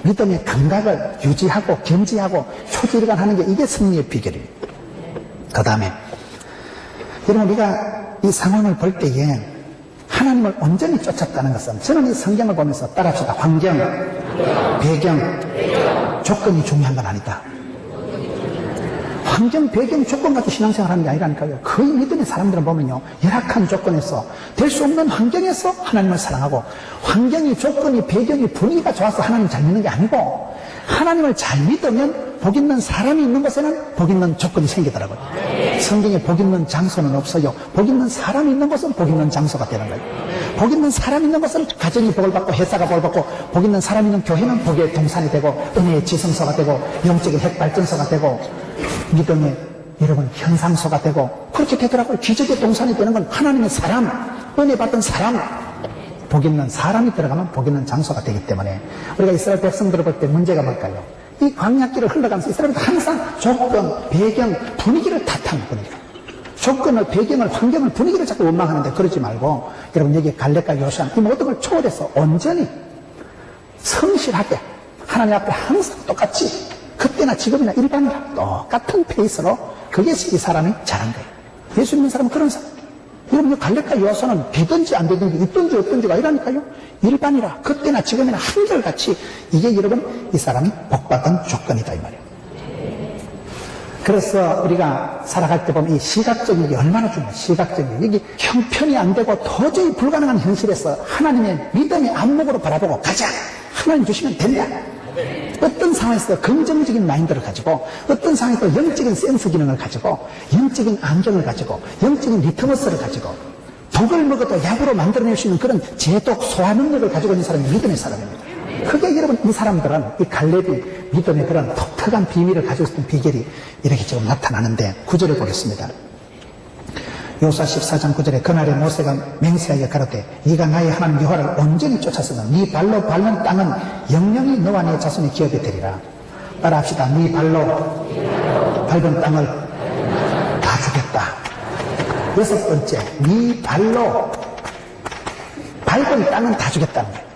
믿음의 감각을 유지하고 견지하고 초지일관하는 게 이게 승리의 비결이에요. 그 다음에 여러분 우리가 이 상황을 볼 때에 하나님을 온전히 쫓았다는 것은 저는 이 성경을 보면서 따라합시다. 환경, 배경, 조건이 중요한 건 아니다. 환경, 배경, 조건 가지고 신앙생활 하는 게 아니라니까요. 거의 믿음의 사람들은 보면요, 열악한 조건에서, 될 수 없는 환경에서 하나님을 사랑하고, 환경이, 조건이, 배경이, 분위기가 좋아서 하나님 잘 믿는 게 아니고, 하나님을 잘 믿으면 복 있는 사람이 있는 곳에는 복 있는 조건이 생기더라고요. 성경에 복 있는 장소는 없어요. 복 있는 사람이 있는 곳은 복 있는 장소가 되는 거예요. 복 있는 사람이 있는 곳은 가정이 복을 받고 회사가 복을 받고, 복 있는 사람이 있는 교회는 복의 동산이 되고 은혜의 지성소가 되고 영적인 핵발전소가 되고 믿음의 여러분 현상소가 되고 그렇게 되더라고요. 기적의 동산이 되는 건 하나님의 사람, 은혜 받은 사람, 복 있는 사람이 들어가면 복 있는 장소가 되기 때문에 우리가 이스라엘 백성들을 볼 때 문제가 뭘까요? 이 광야길을 흘러가면서 이스라엘은 항상 조건, 배경, 분위기를 탓하는 분위기가. 조건을, 배경을, 환경을, 분위기를 자꾸 원망하는데 그러지 말고 여러분 여기 갈렙과 요시아 이 모든 걸 초월해서 온전히 성실하게 하나님 앞에 항상 똑같이 그때나 지금이나 일반이라 똑같은 페이스로 그것이 이 사람이 잘한 거예요. 예수 믿는 사람은 그런 사람. 여러분 갈렙과 요시아는 되든지 안 되든지 있든지 없든지가 아니라니까요. 일반이라 그때나 지금이나 한결같이 이게 여러분 이 사람이 복받은 조건이다 이 말이에요. 그래서 우리가 살아갈 때 보면 이 시각적인 게 얼마나 중요해요. 시각적인 게 이게 형편이 안 되고 도저히 불가능한 현실에서 하나님의 믿음의 안목으로 바라보고 가자. 하나님 주시면 된다. 어떤 상황에서 긍정적인 마인드를 가지고 어떤 상황에서 영적인 센스 기능을 가지고 영적인 안경을 가지고 영적인 리트머스를 가지고 독을 먹어도 약으로 만들어낼 수 있는 그런 제독 소화 능력을 가지고 있는 사람이 믿음의 사람입니다. 그게 여러분 이 사람들은 이 갈렙이 믿음의 그런 독특한 비밀을 가지고 있던 비결이 이렇게 지금 나타나는데 9절을 보겠습니다. 요사 14장 9절에 그날에 모세가 맹세하여 가로되 네가 나의 하나님 여호와를 온전히 쫓았으면 네 발로 밟는 땅은 영영이 너와 네 자손의 기업이 되리라. 따라합시다. 네 발로 밟은 땅을 다 주겠다. 여섯 번째, 네 발로 밟은 땅은 다 주겠다는 거예요.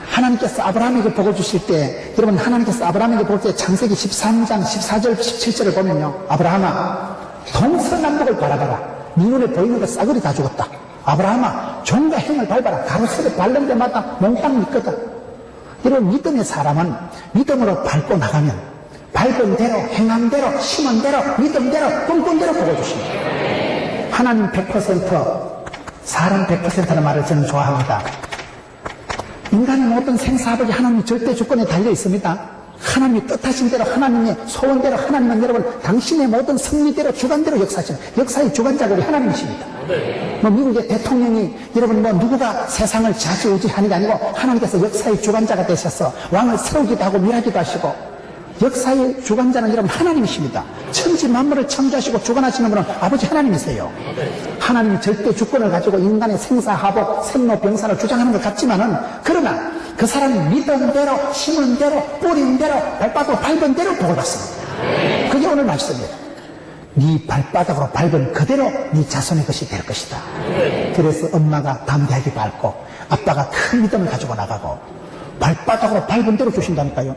하나님께서 아브라함에게 복을 주실 때 여러분 하나님께서 아브라함에게 복을 줄 때 창세기 13장 14절 17절을 보면요, 아브라함아 동서남북을 바라봐라. 네 눈에 보이는 거 싸그리 다 죽었다. 아브라함아 종과 행을 밟아라. 가로수를 밟는 데마다 몽땅 믿거든. 이런 믿음의 사람은 믿음으로 밟고 나가면 밟은 대로 행한 대로 심은 대로 믿음대로 꿈꾼 대로 복을 주십니다. 하나님 100% 사람 100%는 말을 저는 좋아합니다. 인간의 모든 생사하복이 하나님의 절대 주권에 달려 있습니다. 하나님이 뜻하신 대로 하나님의 소원대로 하나님은 여러분 당신의 모든 승리대로 주관대로 역사하시는 역사의 주관자가 우리 하나님이십니다. 뭐 미국의 대통령이 여러분 뭐 누구가 세상을 좌지우지하는 게 아니고 하나님께서 역사의 주관자가 되셔서 왕을 세우기도 하고 멸하기도 하시고 역사의 주관자는 여러분 하나님이십니다. 천지 만물을 창조하시고 주관하시는 분은 아버지 하나님이세요. 하나님이 절대 주권을 가지고 인간의 생사하복 생로병사를 주장하는 것 같지만은 그러나 그 사람이 믿은 대로 심은 대로 뿌린 대로 발바닥으로 밟은 대로 복을 받습니다. 그게 오늘 말씀이에요. 네 발바닥으로 밟은 그대로 네 자손의 것이 될 것이다. 그래서 엄마가 담대하게 밟고 아빠가 큰 믿음을 가지고 나가고 발바닥으로 밟은 대로 주신다니까요.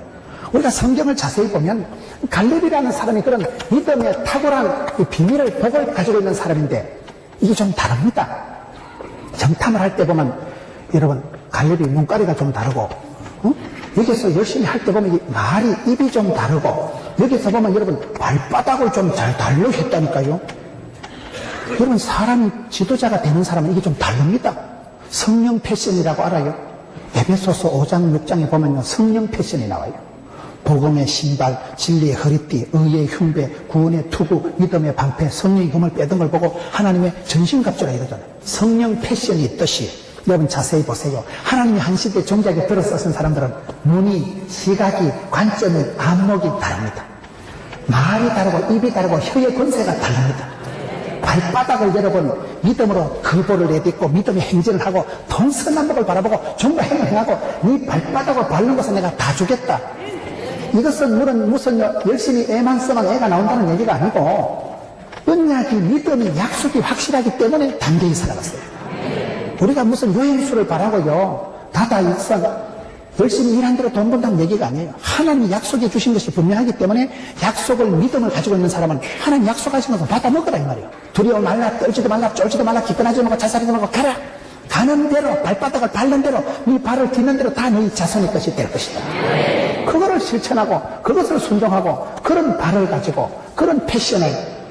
우리가 성경을 자세히 보면 갈렙이라는 사람이 그런 믿음의 탁월한 비밀을 복을 가지고 있는 사람인데 이게 좀 다릅니다. 정탐을 할 때 보면 여러분 갈렙이 눈가리가 좀 다르고 여기서 열심히 할 때 보면 말이 입이 좀 다르고 여기서 보면 여러분 발바닥을 좀 잘 달려했다니까요. 여러분 사람이 지도자가 되는 사람은 이게 좀 다릅니다. 성령 패션이라고 알아요? 에베소서 5장 6장에 보면요 성령 패션이 나와요. 복음의 신발, 진리의 허리띠, 의의 흉배, 구원의 투구, 믿음의 방패, 성령의 금을 빼던 걸 보고 하나님의 전신갑주라 이러잖아요. 성령 패션이 있듯이 여러분 자세히 보세요. 하나님이 한 시대에 종자에 들어서신 사람들은 눈이, 시각이, 관점이, 안목이 다릅니다. 말이 다르고 입이 다르고 혀의 권세가 다릅니다. 발바닥을 여러분 믿음으로 거보를 내딛고 믿음의 행진을 하고 동서남북을 바라보고 전부 행하고 네 발바닥을 밟는 것은 내가 다 주겠다. 이것은 물론 무슨 열심히 애만 쓰면 애가 나온다는 얘기가 아니고 언약이 믿음이 약속이 확실하기 때문에 담대히 살아갔어요. 우리가 무슨 여행수를 바라고요 다다 일상 열심히 일한 대로 돈 번다는 얘기가 아니에요. 하나님이 약속해 주신 것이 분명하기 때문에 약속을 믿음을 가지고 있는 사람은 하나님 약속하신 것을 받아 먹으라 이 말이에요. 두려워 말라, 떨지도 말라, 쫄지도 말라, 기권하지 말고 자살하지 말고 가라. 가는 대로 발바닥을 밟는 대로 네 발을 딛는 대로 다 네 자손의 것이 될 것이다. 그거를 실천하고 그것을 순종하고 그런 발을 가지고 그런 패션을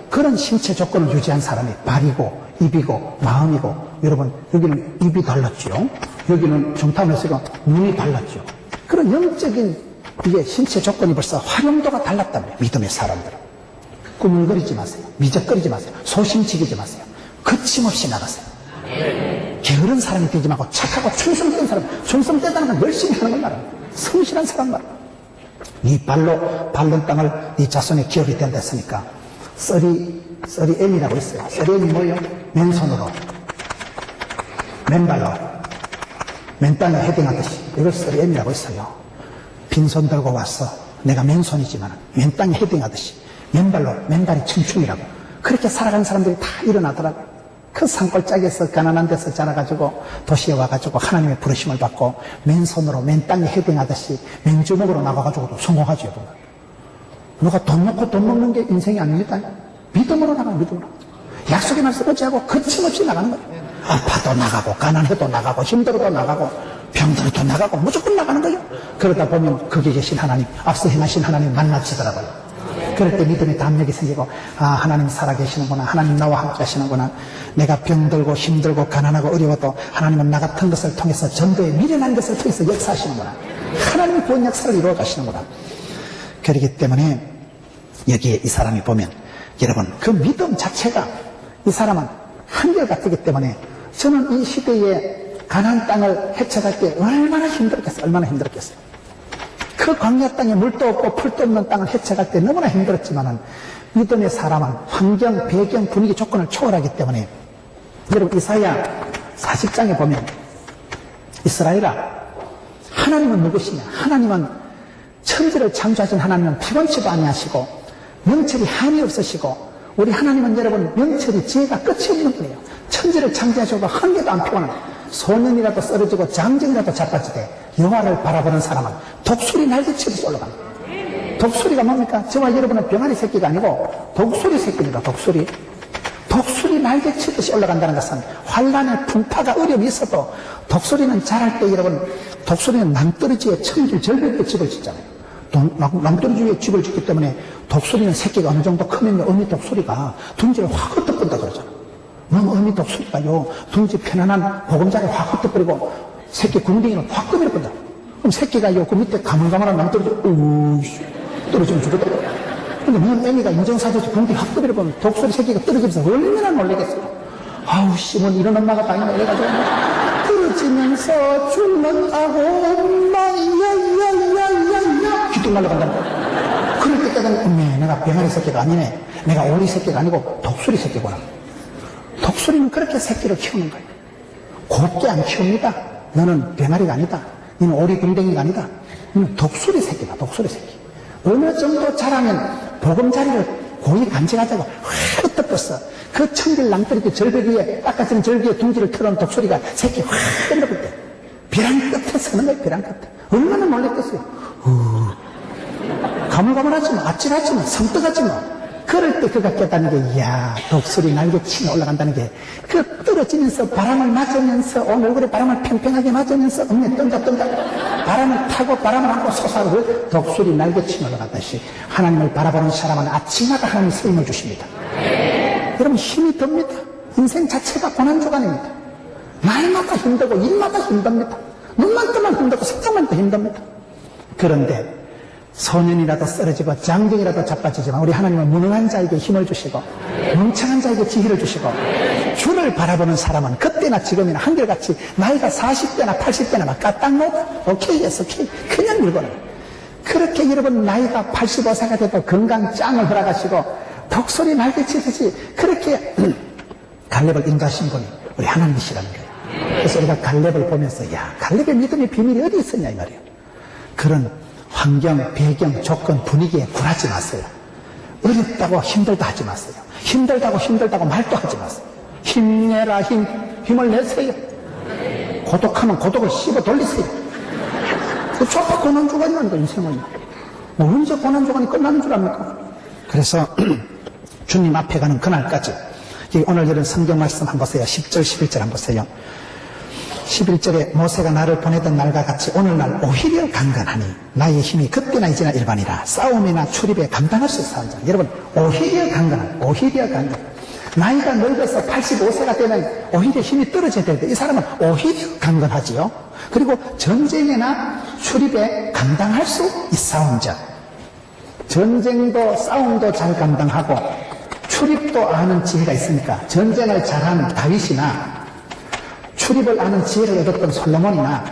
그런 신체 조건을 유지한 사람이 발이고 입이고 마음이고 여러분 여기는 입이 달랐죠. 여기는 정탐에서가 눈이 달랐죠. 그런 영적인 이게 신체 조건이 벌써 활용도가 달랐다며 믿음의 사람들은. 꾸물거리지 마세요. 미적거리지 마세요. 소심지기지 마세요. 거침없이 나가세요. 게으른 사람이 되지 말고 착하고 충성된 사람. 충성되다는 건 열심히 하는 걸 말합니다. 성실한 사람 말합니다. 네 발로 밟는 땅을 네 자손의 기업이 된다 했으니까 썰이엠이라고 있어요. 썰이엠이 뭐예요? 맨손으로 맨발로 맨땅에 헤딩하듯이 이걸 썰이엠이라고 있어요. 빈손 들고 왔어. 내가 맨손이지만 맨땅에 헤딩하듯이 맨발로 맨발이 청춘이라고 그렇게 살아가는 사람들이 다 일어나더라고요. 그 산골짜기에서 가난한 데서 자라가지고 도시에 와가지고 하나님의 부르심을 받고 맨손으로 맨땅에 헤딩하듯이 맨주먹으로 나가가지고도 성공하죠. 누가 돈 놓고 돈 먹는 게 인생이 아닙니다. 믿음으로 나가요. 믿음으로. 약속의 말씀 어찌하고 거침없이 나가는 거예요. 아파도 나가고 가난해도 나가고 힘들어도 나가고 병들어도 나가고 무조건 나가는 거예요. 그러다 보면 거기 계신 하나님, 앞서 행하신 하나님 만나시더라고요. 그럴 때 믿음의 담력이 생기고 아 하나님 살아계시는구나. 하나님 나와 함께 하시는구나. 내가 병들고 힘들고 가난하고 어려워도 하나님은 나 같은 것을 통해서 전도에 미련한 것을 통해서 역사하시는구나. 하나님이 구원 역사를 이루어 가시는구나. 그렇기 때문에 여기에 이 사람이 보면 여러분 그 믿음 자체가 이 사람은 한결같기 때문에 저는 이 시대에 가나안 땅을 헤쳐갈 때 얼마나 힘들었겠어요. 얼마나 힘들었겠어요. 그 광야 땅에 물도 없고 풀도 없는 땅을 헤쳐갈 때 너무나 힘들었지만은 믿음의 사람은 환경, 배경, 분위기, 조건을 초월하기 때문에 여러분 이사야 40장에 보면 이스라엘아 하나님은 누구시냐? 하나님은 천지를 창조하신 하나님은 피곤치도 아니하시고 명철이 한이 없으시고 우리 하나님은 여러분 명철이 지혜가 끝이 없는 분이에요. 천지를 창조하셔도 한 개도 안 피곤한 소년이라도 쓰러지고 장정이라도 자빠지되 여호와를 바라보는 사람은 독수리 날개치듯이 올라갑니다. 독수리가 뭡니까? 저와 여러분은 병아리 새끼가 아니고 독수리 새끼입니다. 독수리 날개치듯이 올라간다는 것은 환란의 풍파가 어려움이 있어도 독수리는 자랄 때 여러분 독수리는 낭떠러지에 천길 절벽에 집을 짓잖아요. 낭떠러지 위에 집을 짓기 때문에 독수리는 새끼가 어느 정도 크면 어미 독수리가 둥지를 확 흩어본다 그러잖아요. 너무 어미 독수리가요 둥지 편안한 보금자리에 확 흩어버리고 새끼 궁둥이를 확 꺼버려본다. 그럼 새끼가요 그 밑에 가물가물한 낭떠러지 떨어지면 죽었다. 근데 넌 애미가 인정사줘서 궁둥이 확 꺼버려보면 독수리 새끼가 떨어지면서 얼마나 놀라겠어요. 아우 씨 뭐 이런 엄마가 많이 놀래가지고 떨어지면서 죽는다고 엄마 야야야야야 귀뚱 날라간다는 거야. 그럴 때까지는 엄마 내가 병아리 새끼가 아니네. 내가 오리 새끼가 아니고 독수리 새끼구나. 독수리는 그렇게 새끼를 키우는 거예요. 곱게 안 키웁니다. 너는 병아리가 아니다. 너는 오리궁뎅이가 아니다. 너는 독수리 새끼다. 독수리 새끼. 어느 정도 자라면 보금자리를 고이 간직하자고 확 흩어졌어. 그 천길 낭떠러지 절벽 위에 깎아지는 절벽 위에 둥지를 틀어놓은 독수리가 새끼 확 던져볼 때 벼랑 끝에 서는 거예요. 벼랑 끝에. 얼마나 놀랬겠어요. 가물가물하지 마. 아찔하지 마. 성떡하지 마. 그럴 때 그가 깨닫는 게 이야 독수리 날개 치며 올라간다는 게 그 떨어지면서 바람을 맞으면서 온 얼굴에 바람을 팽팽하게 맞으면서 엉덩이 뜬다 바람을 타고 바람을 안고 솟아오르 독수리 날개 치며 올라간다시 하나님을 바라보는 사람은 아침마다 하나님 쓰임을 주십니다. 여러분 힘이 듭니다. 인생 자체가 고난주간입니다. 날마다 힘들고 일마다 힘듭니다. 눈만 뜨면 힘들고 생각만 또 힘듭니다. 그런데 소년이라도 쓰러지고 장정이라도 자빠지지만 우리 하나님은 무능한 자에게 힘을 주시고 멍청한 자에게 지혜를 주시고 주를 바라보는 사람은 그때나 지금이나 한결같이 나이가 40대나 80대나 막 까딱못 오케이 예스 오케이 그냥 밀고는 그렇게 여러분 나이가 85세가 돼도 건강 짱을 허락하시고 독소리 날개치듯이 그렇게 갈렙을 인도하신 분이 우리 하나님이시라는 거예요. 그래서 우리가 갈렙을 보면서 야 갈렙의 믿음의 비밀이 어디 있었냐 이 말이에요. 그런 환경, 배경, 조건, 분위기에 굴하지 마세요. 어렵다고 힘들다 하지 마세요. 힘들다고 말도 하지 마세요. 힘내라 힘을 내세요. 고독하면 고독을 씹어 돌리세요. 그 좁아 고난주가 있는 거 인생은. 뭐 언제 고난주간이 끝나는 줄 압니까? 그래서 주님 앞에 가는 그날까지 오늘 이런 성경 말씀 한번 보세요. 10절 11절 한번 보세요. 11절에 모세가 나를 보내던 날과 같이 오늘날 오히려 강건하니 나의 힘이 그때나 이제나 일반이라 싸움이나 출입에 감당할 수 있어. 여러분 오히려 강건한 나이가 늙어서 85세가 되면 오히려 힘이 떨어져야 되는데 이 사람은 오히려 강건하지요. 그리고 전쟁이나 출입에 감당할 수 있사온 자. 전쟁도 싸움도 잘 감당하고 출입도 아는 지혜가 있으니까 전쟁을 잘하는 다윗이나 출입을 아는 지혜를 얻었던 솔로몬이나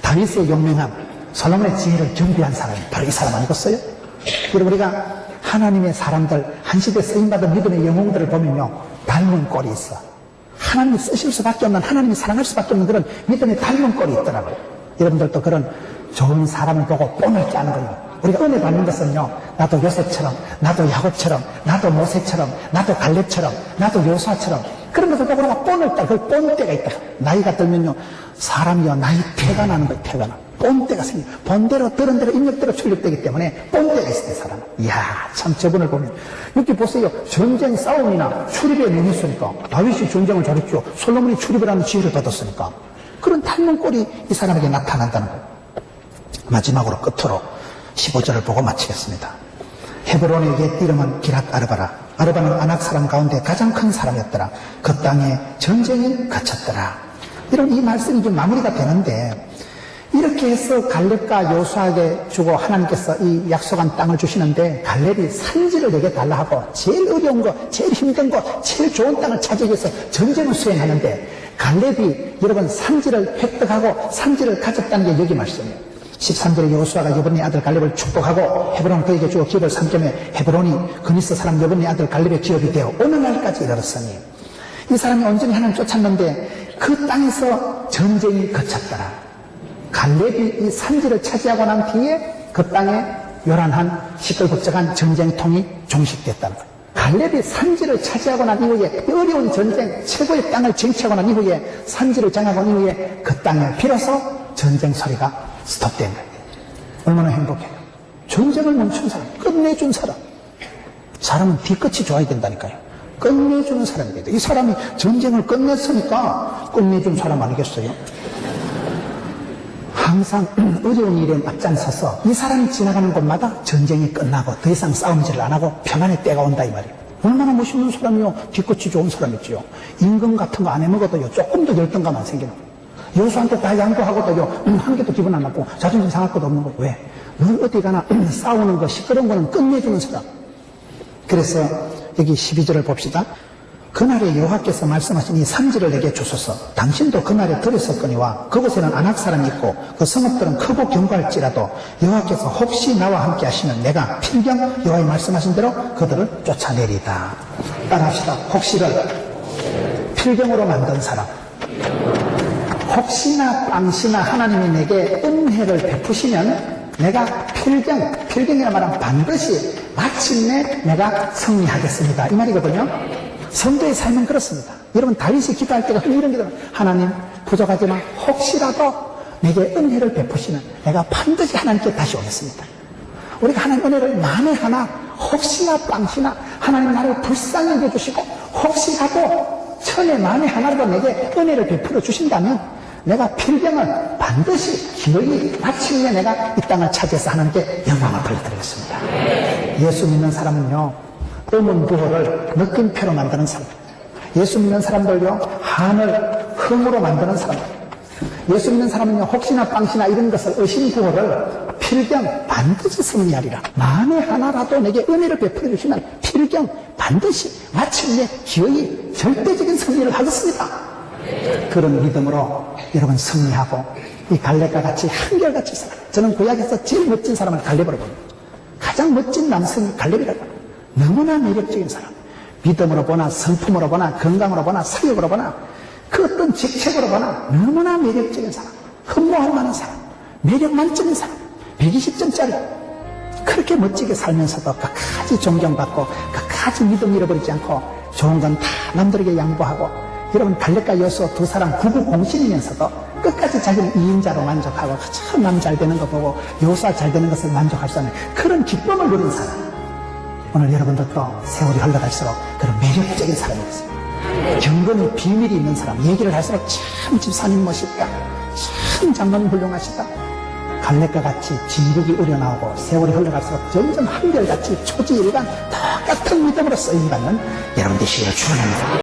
다윗의 용맹함, 솔로몬의 지혜를 겸비한 사람이 바로 이 사람 아니겠어요? 그리고 우리가 하나님의 사람들, 한 시대 쓰임받은 믿음의 영웅들을 보면요 닮은 꼴이 있어. 하나님이 쓰실 수밖에 없는, 하나님이 사랑할 수밖에 없는 그런 믿음의 닮은 꼴이 있더라고요. 여러분들도 그런 좋은 사람을 보고 뽐을 짜는 거예요. 우리가 은혜 받는 것은요 나도 요셉처럼, 나도 야곱처럼, 나도 모세처럼, 나도 갈렙처럼, 나도 요수아처럼 그런 것을 보고 우리가 뽐을 따, 그 뽐때가 있다. 나이가 들면요 사람이요 나이 태가 나는 거예요. 태가 나. 뽐때가 생겨. 본대로 들은 대로 입력대로 출력되기 때문에 뽐때가 있어요. 사람은. 이야 참 저분을 보면 여기 보세요. 전쟁 싸움이나 출입에 능했으니까 다윗이 전쟁을 잘했죠. 솔로몬이 출입을 하는 지혜를 받았으니까 그런 닮은 꼴이 이 사람에게 나타난다는 거예요. 마지막으로 끝으로 15절을 보고 마치겠습니다. 헤브론의 옛 이름은 기랏 아르바라. 아르바는 아낙 사람 가운데 가장 큰 사람이었더라. 그 땅에 전쟁이 그쳤더라. 이런 이 말씀이 좀 마무리가 되는데 이렇게 해서 갈렙과 요수아에게 주고 하나님께서 이 약속한 땅을 주시는데 갈렙이 산지를 내게 달라 하고 제일 어려운 거, 제일 힘든 거, 제일 좋은 땅을 찾기 위해서 전쟁을 수행하는데 갈렙이 여러분 산지를 획득하고 산지를 가졌다는 게 여기 말씀이에요. 13절에 여호수아가 여분의 아들 갈렙을 축복하고 헤브론 그에게 주어 기업을 삼gem에 헤브론이 그니스 사람 여분의 아들 갈렙의 기업이 되어 어느 날까지 이르렀으니 이 사람이 온전히 하나님 쫓았는데 그 땅에서 전쟁이 그쳤더라. 갈렙이 이 산지를 차지하고 난 뒤에 그 땅에 요란한 시끌벅적한 전쟁통이 종식됐다는 거예요. 갈렙이 산지를 차지하고 난 이후에 어려운 전쟁 최고의 땅을 쟁취하고 난 이후에 산지를 장하고 난 이후에 그 땅에 비로소 전쟁 소리가 스톱된 거예요. 얼마나 행복해요. 전쟁을 멈춘 사람, 끝내준 사람. 사람은 뒤끝이 좋아야 된다니까요. 끝내주는 사람이 돼요. 이 사람이 전쟁을 끝냈으니까 끝내준 사람 아니겠어요? 항상 어려운 일에 앞장서서 이 사람이 지나가는 곳마다 전쟁이 끝나고 더 이상 싸움질을 안 하고 평안의 때가 온다 이 말이에요. 얼마나 멋있는 사람이요. 뒤끝이 좋은 사람이지요. 임금 같은 거 안 해먹어도요 조금 더 열등감만 생기는 거예요. 여수한테 다 양보하고도요 한 개도 기분 안 나쁘고 자존심 상할 것도 없는 거예요. 왜? 늘 어디 가나 싸우는 거 시끄러운 거는 끝내주는 사람. 그래서 여기 12절을 봅시다. 그날에 여호와께서 말씀하신 이 산지를 내게 주소서. 당신도 그날에 들으셨거니와 그곳에는 아낙 사람이 있고 그 성읍들은 크고 견고할지라도 여호와께서 혹시 나와 함께 하시면 내가 필경 여호와의 말씀하신 대로 그들을 쫓아내리다. 따라합시다. 혹시를 필경으로 만든 사람. 혹시나 빵시나 하나님이 내게 은혜를 베푸시면 내가 필경이라 말하면 반드시 마침내 내가 승리하겠습니다. 이 말이거든요. 성도의 삶은 그렇습니다. 여러분 다윗이 기도할 때가 이런 기도 하나님 부족하지만 혹시라도 내게 은혜를 베푸시면 내가 반드시 하나님께 다시 오겠습니다. 우리가 하나님 은혜를 만에 하나 혹시나 빵시나 하나님 나를 불쌍히 여겨주시고 혹시라도 천에 만에 하나라도 내게 은혜를 베풀어 주신다면 내가 필경을 반드시 기어이 마침내 내가 이 땅을 차지해서 하나님께 영광을 돌려드리겠습니다. 예수 믿는 사람은요 음운 부호를 느낌표로 만드는 사람. 예수 믿는 사람들요 한을 흥으로 만드는 사람. 예수 믿는 사람은요 혹시나 빵시나 이런 것을 의심 부호를 필경 반드시 승리하리라. 만에 하나라도 내게 은혜를 베풀어 주시면 필경 반드시 마침내 기어이 절대적인 승리를 하겠습니다. 그런 믿음으로 여러분 승리하고 이 갈렙과 같이 한결같이 살아. 저는 구약에서 제일 멋진 사람을 갈렙으로 봅니다. 가장 멋진 남성이 갈렙이라고 합니다. 너무나 매력적인 사람. 믿음으로 보나 성품으로 보나 건강으로 보나 사역으로 보나 그 어떤 직책으로 보나 너무나 매력적인 사람. 흠모할 만한 사람. 매력 만점인 사람. 120점짜리. 그렇게 멋지게 살면서도 끝까지 존경받고 끝까지 믿음 잃어버리지 않고 좋은 건 다 남들에게 양보하고 여러분 갈렙과 여호수아 두 사람 구구공신이면서도 끝까지 자기는 2인자로 만족하고 참 남 잘 되는 거 보고 여호수아 잘 되는 것을 만족할 수 있는 그런 기쁨을 누린 사람. 오늘 여러분들도 세월이 흘러갈수록 그런 매력적인 사람이 됐습니다. 경건이 비밀이 있는 사람. 얘기를 할수록 참 집사님 멋있다. 참 장로님 훌륭하시다. 갈렙과 같이 진국이 우러나오고 세월이 흘러갈수록 점점 한결같이 초지일관 똑같은 믿음으로 쓰임받는 여러분 되시기를 축원합니다.